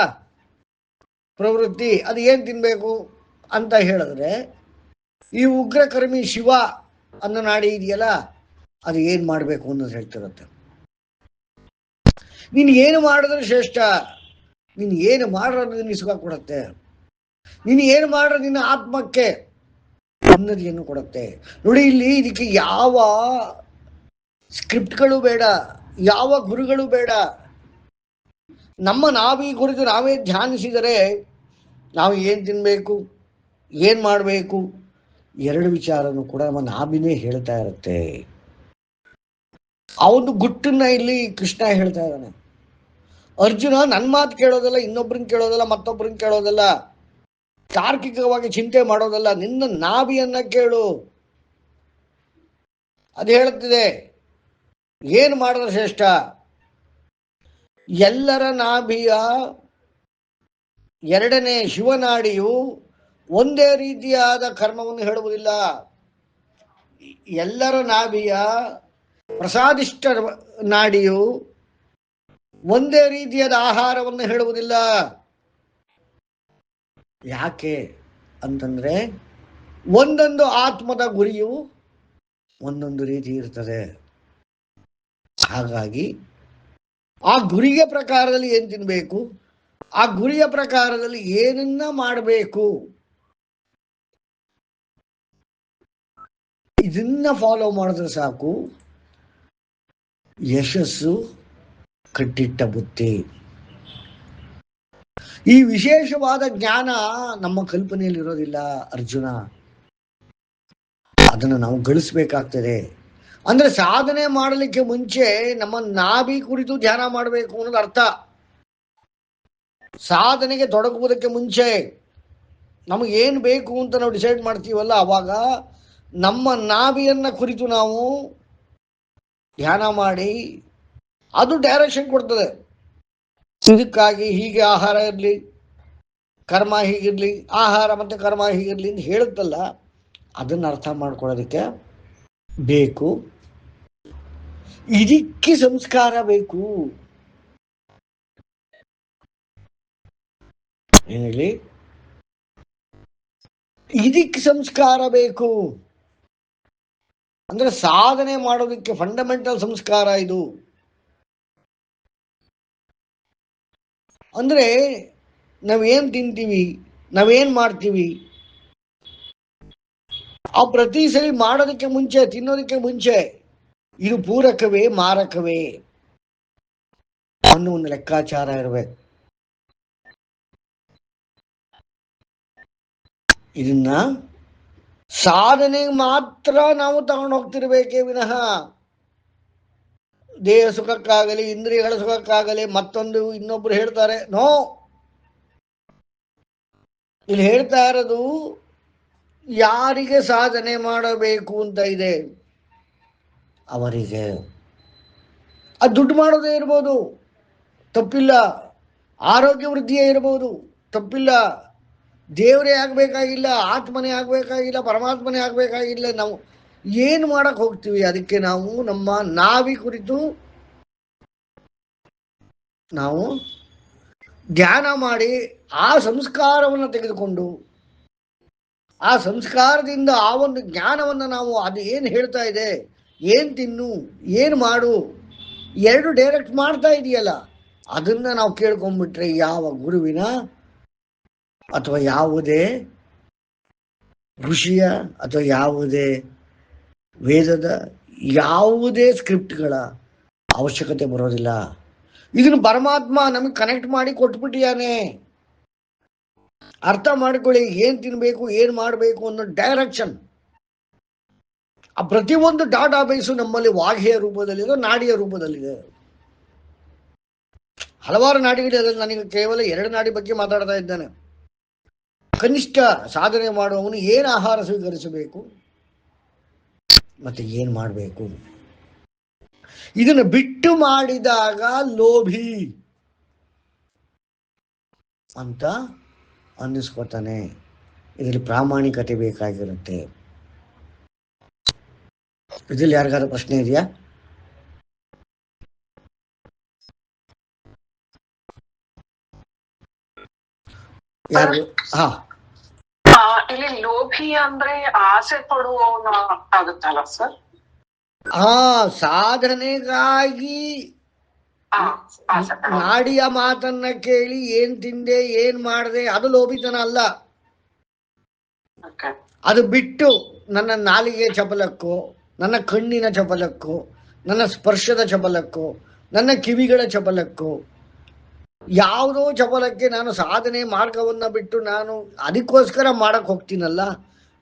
ಪ್ರವೃತ್ತಿ, ಅದು ಏನ್ ತಿನ್ಬೇಕು ಅಂತ ಹೇಳಿದ್ರೆ, ಈ ಉಗ್ರಕರ್ಮಿ ಶಿವ ಅನ್ನೋ ನಾಡಿ ಇದೆಯಲ್ಲ ಅದು ಏನ್ ಮಾಡ್ಬೇಕು ಅನ್ನೋದು ಹೇಳ್ತಿರುತ್ತೆ. ನೀನು ಏನು ಮಾಡಿದ್ರೆ ಶ್ರೇಷ್ಠ, ನೀನು ಏನು ಮಾಡೋದು ನಿನ್ನ ಸುಖ ಕೊಡುತ್ತೆ, ನೀನು ಏನು ಮಾಡ್ರೆ ನಿನ್ನ ಆತ್ಮಕ್ಕೆ ನೆಮ್ಮದಿಯನ್ನು ಕೊಡುತ್ತೆ. ನೋಡಿ, ಇಲ್ಲಿ ಇದಕ್ಕೆ ಯಾವ ಸ್ಕ್ರಿಪ್ಟ್ಗಳು ಬೇಡ, ಯಾವ ಗುರುಗಳು ಬೇಡ. ನಮ್ಮ ನಾವೀ ಕುರಿತು ನಾವೇ ಧ್ಯಾನಿಸಿದರೆ ನಾವು ಏನು ತಿನ್ನಬೇಕು, ಏನು ಮಾಡಬೇಕು, ಎರಡು ವಿಚಾರನೂ ಕೂಡ ನಮ್ಮ ನಾಭಿನೇ ಹೇಳ್ತಾ ಇರುತ್ತೆ. ಆ ಒಂದು ಗುಟ್ಟನ್ನ ಇಲ್ಲಿ ಕೃಷ್ಣ ಹೇಳ್ತಾ ಇದ್ದಾನೆ. ಅರ್ಜುನ ನನ್ನ ಮಾತು ಕೇಳೋದಲ್ಲ, ಇನ್ನೊಬ್ರನ್ನ ಕೇಳೋದಲ್ಲ, ಮತ್ತೊಬ್ರನ್ನ ಕೇಳೋದಲ್ಲ, ತಾರ್ಕಿಕವಾಗಿ ಚಿಂತೆ ಮಾಡೋದಲ್ಲ, ನಿನ್ನ ನಾಭಿಯನ್ನ ಕೇಳು. ಅದು ಹೇಳುತ್ತಿದೆ ಏನು ಮಾಡಿದ್ರೆ ಶ್ರೇಷ್ಠ. ಎಲ್ಲರ ನಾಭಿಯ ಎರಡನೇ ಶಿವನಾಡಿಯು ಒಂದೇ ರೀತಿಯಾದ ಕರ್ಮವನ್ನು ಹೇಳುವುದಿಲ್ಲ. ಎಲ್ಲರ ನಾಭಿಯ ಪ್ರಸಾದಿಷ್ಟ ನಾಡಿಯು ಒಂದೇ ರೀತಿಯಾದ ಆಹಾರವನ್ನು ಹೇಳುವುದಿಲ್ಲ. ಯಾಕೆ ಅಂತಂದ್ರೆ ಒಂದೊಂದು ಆತ್ಮದ ಗುರಿಯು ಒಂದೊಂದು ರೀತಿ ಇರ್ತದೆ. ಹಾಗಾಗಿ ಆ ಗುರಿಯ ಪ್ರಕಾರದಲ್ಲಿ ಏನು ತಿನ್ನಬೇಕು, ಆ ಗುರಿಯ ಪ್ರಕಾರದಲ್ಲಿ ಏನನ್ನ ಮಾಡಬೇಕು, ಇದನ್ನ ಫಾಲೋ ಮಾಡಿದ್ರೆ ಸಾಕು, ಯಶಸ್ಸು ಕಟ್ಟಿಟ್ಟ ಬುತ್ತಿ. ಈ ವಿಶೇಷವಾದ ಜ್ಞಾನ ನಮ್ಮ ಕಲ್ಪನೆಯಲ್ಲಿ ಇರೋದಿಲ್ಲ ಅರ್ಜುನ. ಅದನ್ನು ನಾವು ಗಳಿಸ್ಬೇಕಾಗ್ತದೆ. ಅಂದ್ರೆ ಸಾಧನೆ ಮಾಡಲಿಕ್ಕೆ ಮುಂಚೆ ನಮ್ಮ ನಾಭಿ ಕುರಿತು ಧ್ಯಾನ ಮಾಡಬೇಕು ಅನ್ನೋದು ಅರ್ಥ. ಸಾಧನೆಗೆ ತೊಡಗುವುದಕ್ಕೆ ಮುಂಚೆ ನಮಗೇನು ಬೇಕು ಅಂತ ನಾವು ಡಿಸೈಡ್ ಮಾಡ್ತೀವಲ್ಲ, ಅವಾಗ ನಮ್ಮ ನಾಭಿಯನ್ನ ಕುರಿತು ನಾವು ಧ್ಯಾನ ಮಾಡಿ ಅದು ಡೈರೆಕ್ಷನ್ ಕೊಡ್ತದೆ. ಇದಕ್ಕಾಗಿ ಹೀಗೆ ಆಹಾರ ಇರಲಿ, ಕರ್ಮ ಹೀಗಿರಲಿ, ಆಹಾರ ಮತ್ತು ಕರ್ಮ ಹೀಗಿರಲಿ ಅಂತ ಹೇಳುತ್ತಲ್ಲ, ಅದನ್ನು ಅರ್ಥ ಮಾಡ್ಕೊಳ್ಳೋದಕ್ಕೆ ಬೇಕು. ಇದಕ್ಕೆ ಸಂಸ್ಕಾರ ಬೇಕು. ಏನು ಹೇಳಿ? ಇದಕ್ಕೆ ಸಂಸ್ಕಾರ ಬೇಕು. ಅಂದ್ರೆ ಸಾಧನೆ ಮಾಡೋದಕ್ಕೆ ಫಂಡಮೆಂಟಲ್ ಸಂಸ್ಕಾರ ಇದು. ಅಂದ್ರೆ ನಾವೇನ್ ತಿಂತೀವಿ, ನಾವೇನ್ ಮಾಡ್ತೀವಿ, ಆ ಪ್ರತಿ ಸರಿ ಮಾಡೋದಕ್ಕೆ ಮುಂಚೆ, ತಿನ್ನೋದಕ್ಕೆ ಮುಂಚೆ ಇದು ಪೂರಕವೇ ಮಾರಕವೇ ಅನ್ನೋ ಒಂದು ಲೆಕ್ಕಾಚಾರ ಇರಬೇಕು. ಇದನ್ನ ಸಾಧನೆಗೆ ಮಾತ್ರ ನಾವು ತಗೊಂಡು ಹೋಗ್ತಿರ್ಬೇಕೇ ವಿನಃ ದೇಹ ಸುಖಕ್ಕಾಗಲಿ, ಇಂದ್ರಿಯಗಳ ಸುಖಕ್ಕಾಗಲಿ, ಮತ್ತೊಂದು ಇನ್ನೊಬ್ರು ಹೇಳ್ತಾರೆ ನೋ. ಇಲ್ಲಿ ಹೇಳ್ತಾ ಇರೋದು ಯಾರಿಗೆ ಸಾಧನೆ ಮಾಡಬೇಕು ಅಂತ ಇದೆ ಅವರಿಗೆ. ಅದು ದುಡ್ಡು ಮಾಡೋದೇ ಇರ್ಬೋದು, ತಪ್ಪಿಲ್ಲ. ಆರೋಗ್ಯ ವೃದ್ಧಿಯೇ ಇರ್ಬೋದು, ತಪ್ಪಿಲ್ಲ. ದೇವರೇ ಆಗಬೇಕಾಗಿಲ್ಲ, ಆತ್ಮನೇ ಆಗಬೇಕಾಗಿಲ್ಲ, ಪರಮಾತ್ಮನೇ ಆಗಬೇಕಾಗಿಲ್ಲ. ನಾವು ಏನು ಮಾಡಕ್ಕೆ ಹೋಗ್ತೀವಿ? ಅದಕ್ಕೆ ನಾವು ನಮ್ಮ ನಾವಿ ಕುರಿತು ನಾವು ಧ್ಯಾನ ಮಾಡಿ ಆ ಸಂಸ್ಕಾರವನ್ನು ತೆಗೆದುಕೊಂಡು ಆ ಸಂಸ್ಕಾರದಿಂದ ಆ ಒಂದು ಜ್ಞಾನವನ್ನು ನಾವು ಅದು ಏನು ಹೇಳ್ತಾ ಇದೆ, ಏನು ತಿನ್ನು, ಏನು ಮಾಡು, ಎರಡು ಡೈರೆಕ್ಟ್ ಮಾಡ್ತಾ ಇದೆಯಲ್ಲ, ಅದನ್ನ ನಾವು ಕೇಳ್ಕೊಂಡ್ಬಿಟ್ರೆ ಯಾವ ಗುರುವಿನ ಅಥವಾ ಯಾವುದೇ ಋಷಿಯ ಅಥವಾ ಯಾವುದೇ ವೇದದ ಯಾವುದೇ ಸ್ಕ್ರಿಪ್ಟ್ಗಳ ಅವಶ್ಯಕತೆ ಬರೋದಿಲ್ಲ. ಇದನ್ನು ಪರಮಾತ್ಮ ನಮಗೆ ಕನೆಕ್ಟ್ ಮಾಡಿ ಕೊಟ್ಬಿಟ್ಟಿಯಾನೆ. ಅರ್ಥ ಮಾಡ್ಕೊಳ್ಳಿ, ಏನ್ ತಿನ್ಬೇಕು, ಏನ್ ಮಾಡಬೇಕು ಅನ್ನೋ ಡೈರೆಕ್ಷನ್. ಆ ಪ್ರತಿಯೊಂದು ಡಾಟಾ ಬೇಸು ನಮ್ಮಲ್ಲಿ ವಾಘೆಯ ರೂಪದಲ್ಲಿದೆ, ನಾಡಿಯ ರೂಪದಲ್ಲಿದೆ. ಹಲವಾರು ನಾಡಿಗಳಿದೆ. ನನಗೆ ಕೇವಲ 2 ನಾಡಿ ಬಗ್ಗೆ ಮಾತಾಡ್ತಾ ಇದ್ದಾನೆ. ಕನಿಷ್ಠ ಸಾಧನೆ ಮಾಡುವವನು ಏನು ಆಹಾರ ಸ್ವೀಕರಿಸಬೇಕು ಮತ್ತೆ ಏನು ಮಾಡಬೇಕು, ಇದನ್ನು ಬಿಟ್ಟು ಮಾಡಿದಾಗ ಲೋಭಿ ಅಂತ ಅನ್ನಿಸ್ಕೊತಾನೆ. ಇದರಲ್ಲಿ ಪ್ರಾಮಾಣಿಕತೆ ಬೇಕಾಗಿರುತ್ತೆ. ಇದರಲ್ಲಿ ಯಾರಿಗಾದ್ರೂ ಪ್ರಶ್ನೆ ಇದೆಯಾ? ಯಾರು? ಇಲ್ಲಿ ಲೋಭಿ ಅಂದ್ರೆ ಆಸೆ ಪಡುವವನ ಆಗುತ್ತಲ್ಲ ಸರ್? ಸಾಧನೆಗಾಗಿ ನಾಡಿಯ ಮಾತನ್ನ ಕೇಳಿ ಏನ್ ತಿಂದೆ, ಏನ್ ಮಾಡಿದೆ, ಅದು ಲೋಭಿತನ ಅಲ್ಲ. ಅದು ಬಿಟ್ಟು ನನ್ನ ನಾಲಿಗೆ ಚಪಲಕ್ಕೋ, ನನ್ನ ಕಣ್ಣಿನ ಚಪಲಕ್ಕೋ, ನನ್ನ ಸ್ಪರ್ಶದ ಚಪಲಕ್ಕೋ, ನನ್ನ ಕಿವಿಗಳ ಚಪಲಕ್ಕೋ, ಯಾವುದೋ ಚಪಲಕ್ಕೆ ನಾನು ಸಾಧನೆ ಮಾರ್ಗವನ್ನ ಬಿಟ್ಟು ನಾನು ಅದಕ್ಕೋಸ್ಕರ ಮಾಡಕ್ ಹೋಗ್ತೀನಲ್ಲ,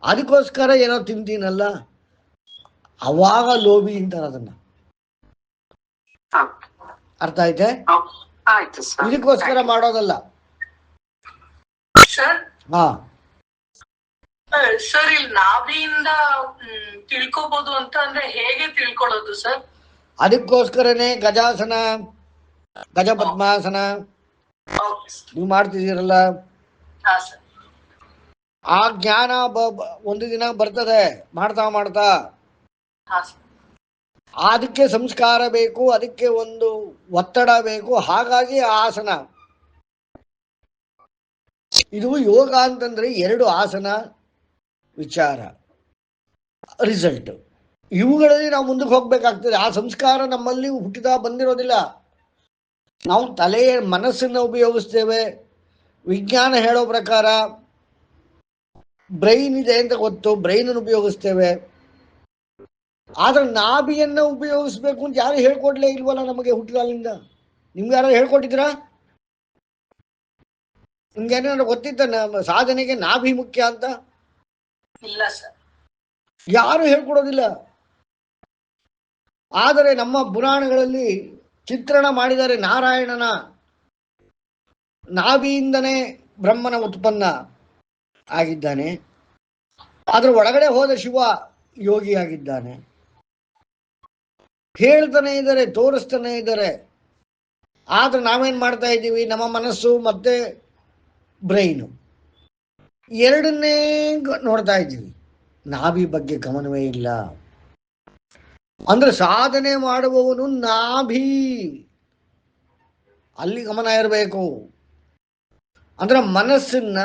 ಅದಕ್ಕೋಸ್ಕರ ಏನೋ ತಿಂತೀನಲ್ಲ, ಅವಾಗ ಲೋಭಿ ಅಂತಾರೆ. ಅದನ್ನ ಅರ್ಥ ಆಯ್ತೆ? ಆಯ್ತು ಸರ್. ಇದಕ್ಕೋಸ್ಕರ ಮಾಡೋದಲ್ಲ. ಸರ್ ಹಾ ಸರ್ ಇಲ್ಲಿ ನಾಭಿಯಿಂದ ತಿಳ್ಕೊಬಹುದು ಅಂತ ಅಂದ್ರೆ ಹೇಗೆ ತಿಳ್ಕೊಳ್ಳೋದು ಸರ್? ಅದಕ್ಕೋಸ್ಕರನೇ ಗಜಾಸನ, ಗಜ ಪದ್ಮಾಸನ ನೀವು ಮಾಡ್ತಿದ್ದೀರಲ್ಲ, ಆ ಜ್ಞಾನ ಒಂದು ದಿನ ಬರ್ತದೆ ಮಾಡ್ತಾ ಮಾಡ್ತಾ. ಅದಕ್ಕೆ ಸಂಸ್ಕಾರ ಬೇಕು, ಅದಕ್ಕೆ ಒಂದು ಒತ್ತಡ ಬೇಕು. ಹಾಗಾಗಿ ಆಸನ. ಇದು ಯೋಗ ಅಂತಂದ್ರೆ 2 ಆಸನ, ವಿಚಾರ, ರಿಸಲ್ಟ್. ಇವುಗಳಲ್ಲಿ ನಾವು ಮುಂದಕ್ಕೆ ಹೋಗ್ಬೇಕಾಗ್ತದೆ. ಆ ಸಂಸ್ಕಾರ ನಮ್ಮಲ್ಲಿ ಹುಟ್ಟಿದ ಬಂದಿರೋದಿಲ್ಲ. ನಾವು ತಲೆಯ ಮನಸ್ಸನ್ನು ಉಪಯೋಗಿಸ್ತೇವೆ. ವಿಜ್ಞಾನ ಹೇಳೋ ಪ್ರಕಾರ ಬ್ರೈನ್ ಇದೆ ಅಂತ ಗೊತ್ತು, ಬ್ರೈನನ್ನು ಉಪಯೋಗಿಸ್ತೇವೆ. ಆದ್ರೆ ನಾಭಿಯನ್ನು ಉಪಯೋಗಿಸ್ಬೇಕು ಅಂತ ಯಾರು ಹೇಳ್ಕೊಡ್ಲೇ ಇಲ್ವಲ್ಲ ನಮಗೆ ಹುಟ್ಟಿದಾಲಿಂದ. ನಿಮ್ಗೆ ಯಾರು ಹೇಳ್ಕೊಟ್ಟಿದ್ದೀರಾ? ನಿಮ್ಗೇನಾದ್ರು ಗೊತ್ತಿತ್ತ ಸಾಧನೆಗೆ ನಾಭಿ ಮುಖ್ಯ ಅಂತ? ಇಲ್ಲ ಸರ್, ಯಾರು ಹೇಳ್ಕೊಡೋದಿಲ್ಲ. ಆದರೆ ನಮ್ಮ ಪುರಾಣಗಳಲ್ಲಿ ಚಿತ್ರಣ ಮಾಡಿದರೆ ನಾರಾಯಣನ ನಾಭಿಯಿಂದನೇ ಬ್ರಹ್ಮನ ಉತ್ಪನ್ನ ಆಗಿದ್ದಾನೆ. ಅದ್ರ ಒಳಗಡೆ ಹೋದ ಶಿವ ಯೋಗಿಯಾಗಿದ್ದಾನೆ. ಹೇಳ್ತಾನೆ ಇದ್ದಾರೆ, ತೋರಿಸ್ತಾನೆ ಇದ್ದಾರೆ. ಆದ್ರೆ ನಾವೇನ್ ಮಾಡ್ತಾ ಇದ್ದೀವಿ? ನಮ್ಮ ಮನಸ್ಸು ಮತ್ತೆ ಬ್ರೈನು ಎರಡನ್ನೇ ನೋಡ್ತಾ ಇದ್ದೀವಿ. ನಾಭಿ ಬಗ್ಗೆ ಗಮನವೇ ಇಲ್ಲ. ಅಂದ್ರೆ ಸಾಧನೆ ಮಾಡುವವನು ನಾಭಿ ಅಲ್ಲಿ ಗಮನ ಇರಬೇಕು. ಅಂದ್ರೆ ಮನಸ್ಸನ್ನ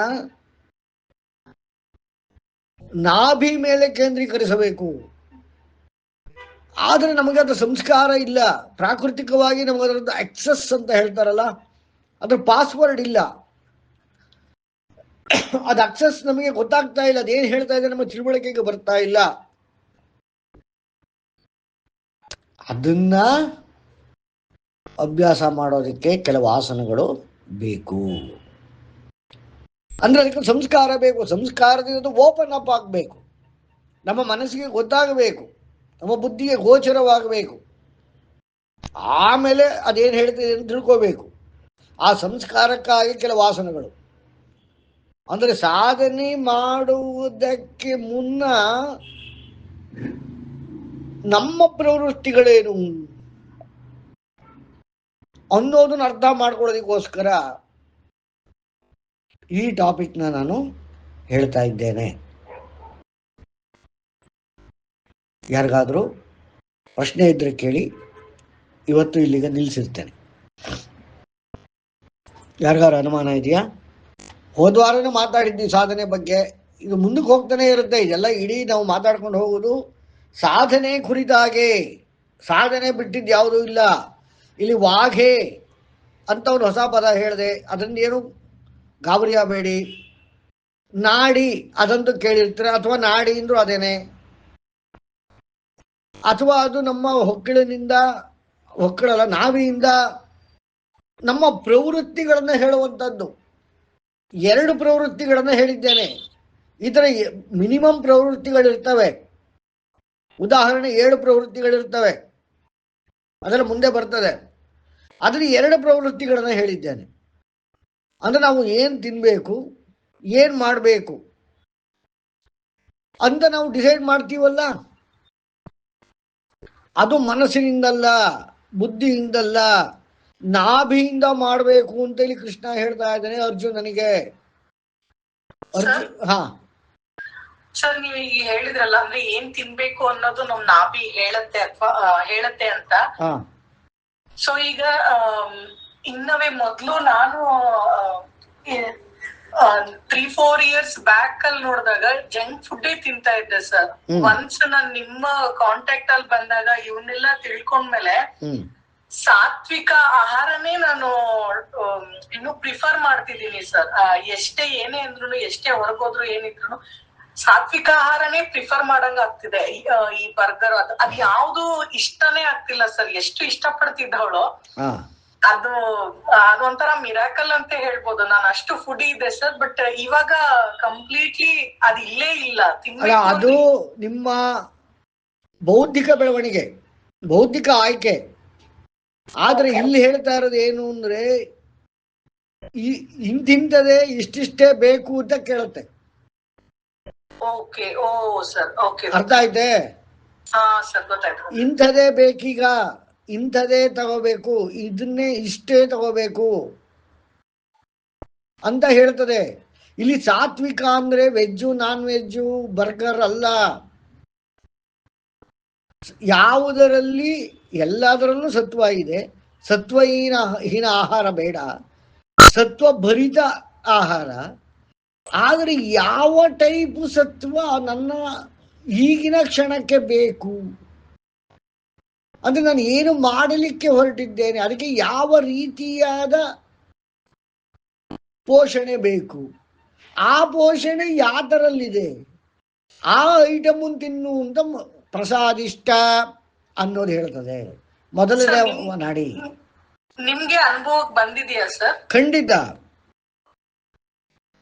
ನಾಭಿ ಮೇಲೆ ಕೇಂದ್ರೀಕರಿಸಬೇಕು. ಆದರೆ ನಮಗೆ ಅದು ಸಂಸ್ಕಾರ ಇಲ್ಲ. ಪ್ರಾಕೃತಿಕವಾಗಿ ನಮಗೆ ಅದರದ್ದು ಆಕ್ಸೆಸ್ ಅಂತ ಹೇಳ್ತಾರಲ್ಲ, ಅದ್ರ ಪಾಸ್ವರ್ಡ್ ಇಲ್ಲ. ಅದು ಅಕ್ಸೆಸ್ ನಮಗೆ ಗೊತ್ತಾಗ್ತಾ ಇಲ್ಲ. ಅದೇನು ಹೇಳ್ತಾ ಇದೆ ನಮ್ಮ ತಿಳುವಳಿಕೆಗೆ ಬರ್ತಾ ಇಲ್ಲ. ಅದನ್ನ ಅಭ್ಯಾಸ ಮಾಡೋದಕ್ಕೆ ಕೆಲವು ಆಸನಗಳು ಬೇಕು. ಅಂದ್ರೆ ಅದಕ್ಕೆ ಸಂಸ್ಕಾರ ಬೇಕು. ಸಂಸ್ಕಾರದಿಂದ ಓಪನ್ ಅಪ್ ಆಗಬೇಕು. ನಮ್ಮ ಮನಸ್ಸಿಗೆ ಗೊತ್ತಾಗಬೇಕು, ನಮ್ಮ ಬುದ್ಧಿಗೆ ಗೋಚರವಾಗಬೇಕು. ಆಮೇಲೆ ಅದೇನು ಹೇಳ್ತಿದೆ ಅಂತ ತಿಳ್ಕೋಬೇಕು. ಆ ಸಂಸ್ಕಾರಕ್ಕಾಗಿ ಕೆಲವು ಆಸನಗಳು. ಅಂದರೆ ಸಾಧನೆ ಮಾಡುವುದಕ್ಕೆ ಮುನ್ನ ನಮ್ಮ ಪ್ರವೃತ್ತಿಗಳೇನು ಅನ್ನೋದನ್ನ ಅರ್ಥ ಮಾಡ್ಕೊಳ್ಳೋದಕ್ಕೋಸ್ಕರ ಈ ಟಾಪಿಕ್ನ ನಾನು ಹೇಳ್ತಾ ಇದ್ದೇನೆ. ಯಾರಿಗಾದರೂ ಪ್ರಶ್ನೆ ಇದ್ರೆ ಕೇಳಿ. ಇವತ್ತು ಇಲ್ಲಿಗೆ ನಿಲ್ಲಿಸಿರ್ತೇನೆ. ಯಾರಿಗಾರು ಅನುಮಾನ ಇದೆಯಾ? ಹೋದ್ವಾರನೂ ಮಾತಾಡಿದ್ವಿ ಸಾಧನೆ ಬಗ್ಗೆ. ಇದು ಮುಂದಕ್ಕೆ ಹೋಗ್ತಾನೆ ಇರುತ್ತೆ. ಇದೆಲ್ಲ ಇಡೀ ನಾವು ಮಾತಾಡ್ಕೊಂಡು ಹೋಗೋದು ಸಾಧನೆ ಕುರಿತಾಗೆ. ಸಾಧನೆ ಬಿಟ್ಟಿದ್ದು ಯಾವುದೂ ಇಲ್ಲ. ಇಲ್ಲಿ ವಾಘೆ ಅಂತ ಒಂದು ಹೊಸ ಪದ ಹೇಳಿದೆ, ಅದನ್ನೇನು ಗಾಬರಿ ಆಗಬೇಡಿ. ನಾಡಿ ಅದಂತೂ ಕೇಳಿರ್ತೀರ, ಅಥವಾ ನಾಡಿ ಅಂದ್ರೂ ಅದೇನೆ, ಅಥವಾ ಅದು ನಮ್ಮ ಹೊಕ್ಕಳಲ್ಲ ನಾವಿಯಿಂದ ನಮ್ಮ ಪ್ರವೃತ್ತಿಗಳನ್ನು ಹೇಳುವಂಥದ್ದು. 2 ಪ್ರವೃತ್ತಿಗಳನ್ನು ಹೇಳಿದ್ದೇನೆ. ಈ ಥರ ಮಿನಿಮಮ್ ಪ್ರವೃತ್ತಿಗಳಿರ್ತವೆ. ಉದಾಹರಣೆ 7 ಪ್ರವೃತ್ತಿಗಳಿರ್ತವೆ, ಅದರ ಮುಂದೆ ಬರ್ತದೆ. ಅದರಲ್ಲಿ 2 ಪ್ರವೃತ್ತಿಗಳನ್ನು ಹೇಳಿದ್ದೇನೆ. ಅಂದ್ರೆ ನಾವು ಏನು ತಿನ್ನಬೇಕು, ಏನು ಮಾಡಬೇಕು ಅಂತ ನಾವು ಡಿಸೈಡ್ ಮಾಡ್ತೀವಲ್ಲ, ಅದು ಮನಸ್ಸಿನಿಂದಲ್ಲ, ಬುದ್ಧಿಯಿಂದಲ್ಲ, ನಾಭಿಯಿಂದ ಮಾಡಬೇಕು ಅಂತೇಳಿ ಕೃಷ್ಣ ಹೇಳ್ತಾ ಇದ್ದಾನೆ ಅರ್ಜುನನಿಗೆ. ಹಾ ಸರ್, ನೀವು ಈಗ ಹೇಳಿದ್ರಲ್ಲ, ಅಂದ್ರೆ ಏನ್ ತಿನ್ಬೇಕು ಅನ್ನೋದು ನಮ್ ನಾಭಿ ಹೇಳತ್ತೆ ಅಥವಾ ಹೇಳತ್ತೆ ಅಂತ. ಸೊ ಈಗ ಇನ್ನವೇ ಮೊದ್ಲು ನಾನು 3-4 years ಬ್ಯಾಕ್ ಅಲ್ಲಿ ನೋಡಿದಾಗ ಜಂಕ್ ಫುಡ್ ತಿಂತಾ ಇದ್ದೆ ಸರ್. ಒನ್ಸ್ ನಾನ್ ನಿಮ್ಮ ಕಾಂಟ್ಯಾಕ್ಟ್ ಅಲ್ಲಿ ಬಂದಾಗ ಇವನ್ನೆಲ್ಲ ತಿಳ್ಕೊಂಡ್ಮೇಲೆ ಸಾತ್ವಿಕ ಆಹಾರನೇ ನಾನು ಇನ್ನು ಪ್ರಿಫರ್ ಮಾಡ್ತಿದ್ದೀನಿ ಸರ್. ಎಷ್ಟೇ ಏನೇ ಅಂದ್ರು, ಎಷ್ಟೇ ಹೊರಗೋದ್ರು, ಏನಿದ್ರು ಸಾತ್ವಿಕ ಆಹಾರನೇ ಪ್ರಿಫರ್ ಮಾಡಂಗ ಆಗ್ತಿದೆ. ಈ ಬರ್ಗರ್ ಅದ್ ಯಾವ್ದು ಇಷ್ಟನೇ ಆಗ್ತಿಲ್ಲ ಸರ್. ಎಷ್ಟು ಇಷ್ಟಪಡ್ತಿದ್ದವಳು ಅದೊಂಥರ ಮಿರಾಕಲ್ ಅಂತ ಹೇಳ್ಬೋದು. ನಾನು ಅಷ್ಟು ಫುಡ್ ಇದೆ ಸರ್, ಬಟ್ ಇವಾಗ ಕಂಪ್ಲೀಟ್ಲಿ ಅದು ಇಲ್ಲೇ ಇಲ್ಲ. ಅದು ನಿಮ್ಮ ಬೌದ್ಧಿಕ ಬೆಳವಣಿಗೆ, ಬೌದ್ಧಿಕ ಆಯ್ಕೆ. ಆದ್ರೆ ಇಲ್ಲಿ ಹೇಳ್ತಾ ಇರೋದು ಏನು ಅಂದ್ರೆ ಇಂತಿಂತದೇ ಇಷ್ಟಿಷ್ಟೇ ಬೇಕು ಅಂತ ಕೇಳುತ್ತೆ. ಓಕೆ, ಓ ಸರ್, ಓಕೆ, ಅರ್ಥ ಆಯ್ತೆ? ಹಾ ಸರ್, ಗೊತ್ತಾಯ್ತು. ಇಂಥದೇ ಬೇಕೀಗ, ಇಂಥದೇ ತಗೋಬೇಕು, ಇದನ್ನೇ ಇಷ್ಟೇ ತಗೋಬೇಕು ಅಂತ ಹೇಳ್ತದೆ. ಇಲ್ಲಿ ಸಾತ್ವಿಕ ಅಂದ್ರೆ ವೆಜ್ಜು ನಾನ್ ವೆಜ್ಜು ಬರ್ಗರ್ ಅಲ್ಲ. ಯಾವುದರಲ್ಲಿ ಎಲ್ಲದರಲ್ಲೂ ಸತ್ವ ಇದೆ. ಸತ್ವಹೀನ ಆಹಾರ ಬೇಡ, ಸತ್ವ ಭರಿತ ಆಹಾರ. ಆದರೆ ಯಾವ ಟೈಪು ಸತ್ವ ನನ್ನ ಈಗಿನ ಕ್ಷಣಕ್ಕೆ ಬೇಕು ಅಂದ್ರೆ ನಾನು ಏನು ಮಾಡಲಿಕ್ಕೆ ಹೊರಟಿದ್ದೇನೆ, ಅದಕ್ಕೆ ಯಾವ ರೀತಿಯಾದ ಪೋಷಣೆ ಬೇಕು, ಆ ಪೋಷಣೆ ಯಾತರಲ್ಲಿದೆ, ಆ ಐಟಮ್ ತಿನ್ನು ಅಂತ ಪ್ರಸಾದಿಷ್ಟ ಅನ್ನೋದು ಹೇಳ್ತದೆ. ಮೊದಲನೇ ನಾಡಿ. ನಿಮ್ಗೆ ಅನುಭವಕ್ಕೆ ಬಂದಿದೆಯಾ ಸರ್? ಖಂಡಿತ.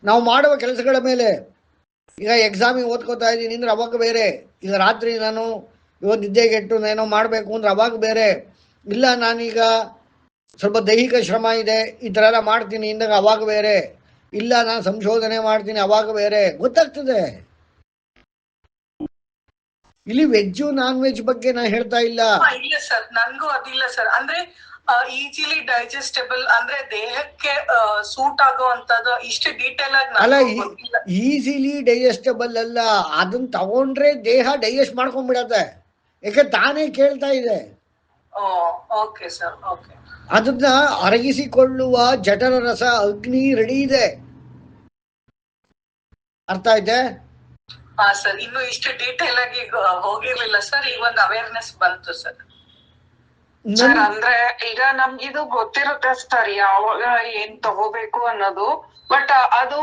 ನಾವು ಮಾಡುವ ಕೆಲಸಗಳ ಮೇಲೆ, ಈಗ ಎಕ್ಸಾಮಿಗೆ ಓದ್ಕೋತಾ ಇದ್ದೀನಿ ಅಂದ್ರೆ ಅವಾಗ ಬೇರೆ, ಈಗ ರಾತ್ರಿ ನಾನು ಇವತ್ತು ನಿದ್ದೆಗೆಟ್ಟು ಏನೋ ಮಾಡಬೇಕು ಅಂದ್ರೆ ಅವಾಗ ಬೇರೆ, ಇಲ್ಲ ನಾನೀಗ ಸ್ವಲ್ಪ ದೈಹಿಕ ಶ್ರಮ ಇದೆ ಈ ಥರ ಎಲ್ಲ ಮಾಡ್ತೀನಿ ಇಂದಾಗ ಅವಾಗ ಬೇರೆ, ಇಲ್ಲ ನಾನು ಸಂಶೋಧನೆ ಮಾಡ್ತೀನಿ ಅವಾಗ ಬೇರೆ, ಗೊತ್ತಾಗ್ತದೆ. ಇಲ್ಲಿ ವೆಜ್ಜು ನಾನ್ ವೆಜ್ ಬಗ್ಗೆ ನಾ ಹೇಳ್ತಾ ಇಲ್ಲ. ಇಲ್ಲ ಸರ್, ನನ್ಗೂ ಅದಿಲ್ಲ ಸರ್. ಅಂದ್ರೆ ಈಸಿಲಿ ಡೈಜೆಸ್ಟಬಲ್ ಅಂದ್ರೆ ದೇಹಕ್ಕೆ ಸೂಟ್ ಆಗುವಂತದ್ದು ಇಷ್ಟು ಡೀಟೇಲ್ ಆಗಿ ಅಲ್ಲ, ಈಸಿಲಿ ಡೈಜೆಸ್ಟಬಲ್ ಅಲ್ಲ, ಅದನ್ನ ತಗೊಂಡ್ರೆ ದೇಹ ಡೈಜೆಸ್ಟ್ ಮಾಡ್ಕೊಂಡ್ಬಿಡತ್ತೆ, ಯಾಕೆ ತಾನೇ ಕೇಳ್ತಾ ಇದೆ. Okay sir, okay. ಅದನ್ನ ಅರಗಿಸಿಕೊಳ್ಳುವ ಜಠರ ರಸ ಅಗ್ನಿ ರೆಡಿ ಇದೆ. ಅರ್ಥ ಆಯ್ತೆ? ಹಾ ಸರ್, ಇನ್ನು ಇಷ್ಟು ಡೀಟೇಲ್ ಆಗಿ ಹೋಗಿರ್ಲಿಲ್ಲ ಸರ್, ಈ ಒಂದು ಅವೇರ್ನೆಸ್ ಬಂತು ಸರ್. ಸರ್ ಅಂದ್ರೆ ಈಗ ನಮ್ಗಿದು ಗೊತ್ತಿರುತ್ತೆ ಸರ್ ಯಾವಾಗ ಏನ್ ತಗೋಬೇಕು ಅನ್ನೋದು, ಬಟ್ ಅದು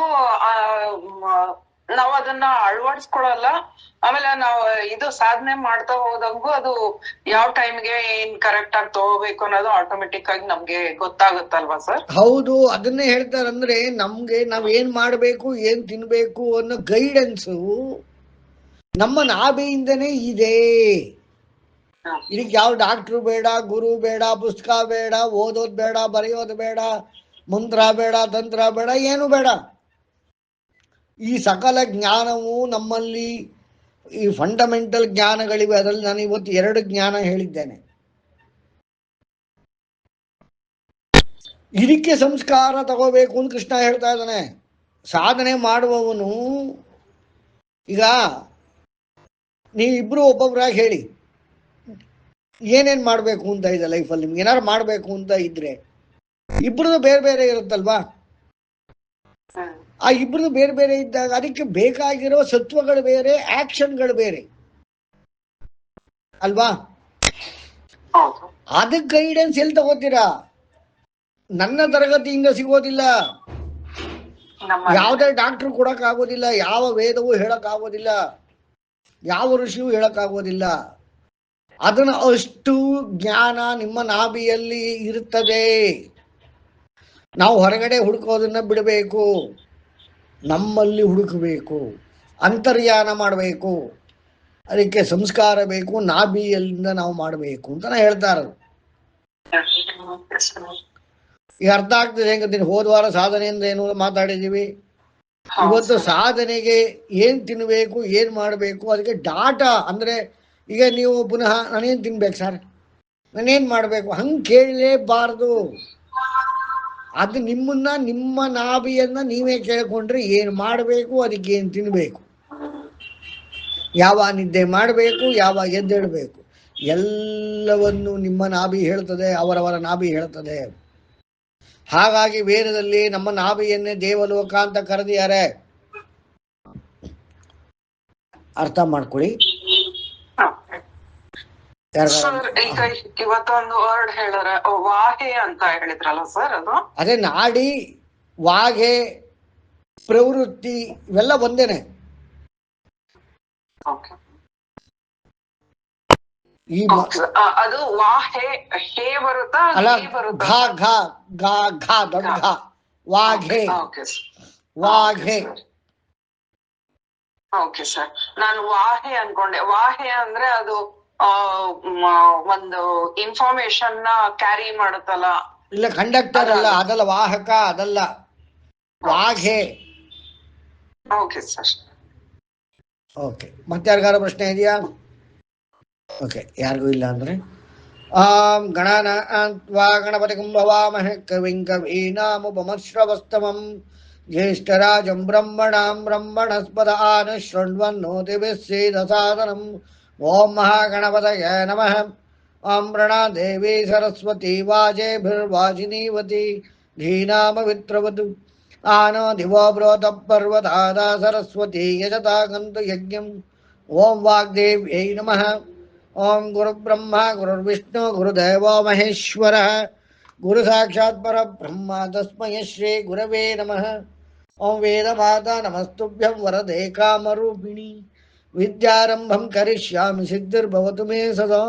ನಾವ್ ಅದನ್ನ ಅಳವಡಿಸ್ಕೊಳಲ್ಲ. ಆಮೇಲೆ ನಾವು ಇದು ಸಾಧನೆ ಮಾಡ್ತಾ ಹೋದಂಗು ಅದು ಯಾವ ಟೈಮ್ಗೆ ಏನ್ ಕರೆಕ್ಟ್ ಆಗಿ ತಗೋಬೇಕು ಅನ್ನೋದು ಆಟೋಮೆಟಿಕ್ ಆಗಿ ನಮ್ಗೆ ಗೊತ್ತಾಗುತ್ತಲ್ವಾ ಸರ್? ಹೌದು, ಅದನ್ನೇ ಹೇಳ್ತಾರಂದ್ರೆ ನಮ್ಗೆ ನಾವ್ ಏನ್ ಮಾಡ್ಬೇಕು ಏನ್ ತಿನ್ಬೇಕು ಅನ್ನೋ ಗೈಡೆನ್ಸು ನಮ್ಮ ನಾಭಿಯಿಂದನೇ ಇದೆ. ಇದಕ್ಕೆ ಯಾವ ಡಾಕ್ಟ್ರು ಬೇಡ, ಗುರು ಬೇಡ, ಪುಸ್ತಕ ಬೇಡ, ಓದೋದ್ ಬೇಡ, ಬರೆಯೋದು ಬೇಡ, ಮಂತ್ರ ಬೇಡ, ತಂತ್ರ ಬೇಡ, ಏನು ಬೇಡ. ಈ ಸಕಲ ಜ್ಞಾನವು ನಮ್ಮಲ್ಲಿ, ಈ ಫಂಡಮೆಂಟಲ್ ಜ್ಞಾನಗಳಿವೆ. ಅದರಲ್ಲಿ ನಾನು ಇವತ್ತು 2 ಜ್ಞಾನ ಹೇಳಿದ್ದೇನೆ. ಇದಕ್ಕೆ ಸಂಸ್ಕಾರ ತಗೋಬೇಕು ಅಂತ ಕೃಷ್ಣ ಹೇಳ್ತಾ ಇದ್ದಾನೆ. ಸಾಧನೆ ಮಾಡುವವನು, ಈಗ ನೀವಿಬ್ರು ಒಬ್ಬೊಬ್ಬರಾಗಿ ಹೇಳಿ ಏನೇನ್ ಮಾಡ್ಬೇಕು ಅಂತ ಇದೆ ಲೈಫಲ್ಲಿ, ನಿಮ್ಗೆ ಏನಾರು ಮಾಡ್ಬೇಕು ಅಂತ ಇದ್ರೆ ಇಬ್ರದ್ದು ಬೇರೆ ಬೇರೆ ಇರುತ್ತಲ್ವಾ. ಆ ಇಬ್ರದ್ದು ಬೇರೆ ಬೇರೆ ಇದ್ದಾಗ ಅದಕ್ಕೆ ಬೇಕಾಗಿರೋ ಸತ್ವಗಳು ಬೇರೆ, ಆಕ್ಷನ್ಗಳು ಬೇರೆ ಅಲ್ವಾ. ಅದಕ್ಕೆ ಗೈಡೆನ್ಸ್ ಎಲ್ಲಿ ತಗೋತೀರಾ? ನನ್ನ ತರಗತಿಯಿಂದ ಸಿಗೋದಿಲ್ಲ, ಯಾವುದೇ ಡಾಕ್ಟ್ರು ಕೊಡಕ್ ಆಗೋದಿಲ್ಲ, ಯಾವ ವೇದವೂ ಹೇಳಕ್ ಆಗೋದಿಲ್ಲ, ಯಾವ ಋಷಿಯೂ ಹೇಳಕ್ ಆಗೋದಿಲ್ಲ. ಅದನ್ನ ಅಷ್ಟು ಜ್ಞಾನ ನಿಮ್ಮ ನಾಭಿಯಲ್ಲಿ ಇರುತ್ತದೆ. ನಾವು ಹೊರಗಡೆ ಹುಡುಕೋದನ್ನ ಬಿಡಬೇಕು, ನಮ್ಮಲ್ಲಿ ಹುಡುಕಬೇಕು, ಅಂತರ್ಯಾನ ಮಾಡಬೇಕು. ಅದಕ್ಕೆ ಸಂಸ್ಕಾರ ಬೇಕು, ನಾಭಿಯಲ್ಲಿಂದ ನಾವು ಮಾಡಬೇಕು ಅಂತ ನಾ ಹೇಳ್ತಾ ಇರೋದು. ಈಗ ಅರ್ಥ ಆಗ್ತದೆ ಹೆಂಗಂತೀನಿ. ಹೋದ ವಾರ ಸಾಧನೆಯಿಂದ ಏನು ಮಾತಾಡಿದೀವಿ, ಇವತ್ತು ಸಾಧನೆಗೆ ಏನ್ ತಿನ್ಬೇಕು ಏನ್ ಮಾಡಬೇಕು ಅದಕ್ಕೆ ಡಾಟಾ. ಅಂದ್ರೆ ಈಗ ನೀವು ಪುನಃ ನಾನೇನ್ ತಿನ್ಬೇಕು ಸರ್, ನಾನೇನ್ ಮಾಡ್ಬೇಕು ಹಂಗೆ ಕೇಳಲೇಬಾರ್ದು. ಅದು ನಿಮ್ಮನ್ನ, ನಿಮ್ಮ ನಾಭಿಯನ್ನ ನೀವೇ ಕೇಳ್ಕೊಂಡ್ರೆ ಏನ್ ಮಾಡಬೇಕು, ಅದಕ್ಕೆ ಏನ್ ತಿನ್ಬೇಕು, ಯಾವ ನಿದ್ದೆ ಮಾಡಬೇಕು, ಯಾವಾಗ ಎದ್ದೇಳಬೇಕು, ಎಲ್ಲವನ್ನು ನಿಮ್ಮ ನಾಭಿ ಹೇಳ್ತದೆ, ಅವರವರ ನಾಭಿ ಹೇಳ್ತದೆ. ಹಾಗಾಗಿ ವೇದದಲ್ಲಿ ನಮ್ಮ ನಾಭಿಯನ್ನೇ ದೇವಲೋಕ ಅಂತ ಕರೆದಿದ್ದಾರೆ. ಅರ್ಥ ಮಾಡ್ಕೊಳ್ಳಿ. ಈಗ ಇವತ್ತೊಂದು ವರ್ಡ್ ಹೇಳರ ವಾಹೆ ಅಂತ ಹೇಳಿದ್ರಲ್ಲ ಸರ್, ಅದು ಅದೇ ನಾಡಿ, ವಾಗೆ, ಪ್ರವೃತ್ತಿ ಇವೆಲ್ಲ ಒಂದೇನೆ. ಈ ಅದು ವಾಹೆ ಹೇ ಬರುತ್ತಾ ಅಲ್ಲ, ಘಾ ಘಾ ಘಾ ಘಾ ದೊಡ್ಡ ಘಾ, ವಾಘೆ ವಾಘೆ. ಓಕೆ ಸರ್, ನಾನು ವಾಹೆ ಅನ್ಕೊಂಡೆ. ವಾಹೆ ಅಂದ್ರೆ ಅದು ಒಂದು ಇನ್ಫಾರ್ಮೇಶನ್ ನ ಕ್ಯಾರಿ ಮಾಡುತ್ತಲ್ಲ. ಇಲ್ಲ, ಕಂಡಕ್ಟರ್ ಅಲ್ಲ, ಅದಲ್ಲ, ವಾಹಕ ಅದಲ್ಲ, ವಾಘೆ. Okay sir. ಓಕೆ, ಮತ್ತೆ ಯಾರಿಗಾರ ಪ್ರಶ್ನೆ ಇದೆಯಾ? ಓಕೆ, ಯಾರಿಗೂ ಇಲ್ಲ ಅಂದ್ರೆ ಗಣಾನಾನ್ವಾ ಗಣಪತಿ ಕುಂಭವಾಮಹೇ ಕವಿಂ ಕವೀನಾಮುಪಮಶ್ರವಸ್ತಮಂ ಜ್ಯೇಷ್ಠರಾಜಂ ಬ್ರಹ್ಮಣಾಂ ಬ್ರಹ್ಮಣಸ್ಪದ ಆನ ಶೃಣ್ವನ್ನೋತಿಭಿಃ ಸೇದಸಾದನಂ. ಓಂ ಮಹಾಗಣಪತಯೇ ನಮಃ. ಓಂ ಪ್ರಣಾದೇವಿ ಸರಸ್ವತಿ ವಾಜೇಭಿರ್ವಾಜಿನೀವತಿ ಧೀನಾಮವಿತ್ರವತು ಆನೋ ದಿವೋ ಬ್ರೋತ ಪರ್ವತಾದ ಸರಸ್ವತಿ ಯಜತಾ ಗಂತು ಯಜ್ಞಂ. ಓಂ ವಾಗ್ದೇವ್ಯೈ ನಮಃ. ಓಂ ಗುರುಬ್ರಹ್ಮ ಗುರುರ್ವಿಷ್ಣು ಗುರುದೇವೋ ಮಹೇಶ್ವರ ಗುರು ಸಾಕ್ಷಾತ್ ಪರಬ್ರಹ್ಮ ತಸ್ಮೈ ಶ್ರೀ ಗುರವೇ ನಮಃ. ಓಂ ವೇದಮಾತಾ ನಮಸ್ತುಭ್ಯಂ ವರದೆ ಕಾಮರೂಪಿಣಿ ವಿದ್ಯಾರಂಭಂ ಕರಿಷ್ಯಾಮಿ ಸಿದ್ಧಿರ್ಭವತು ಮೇ ಸದಾ.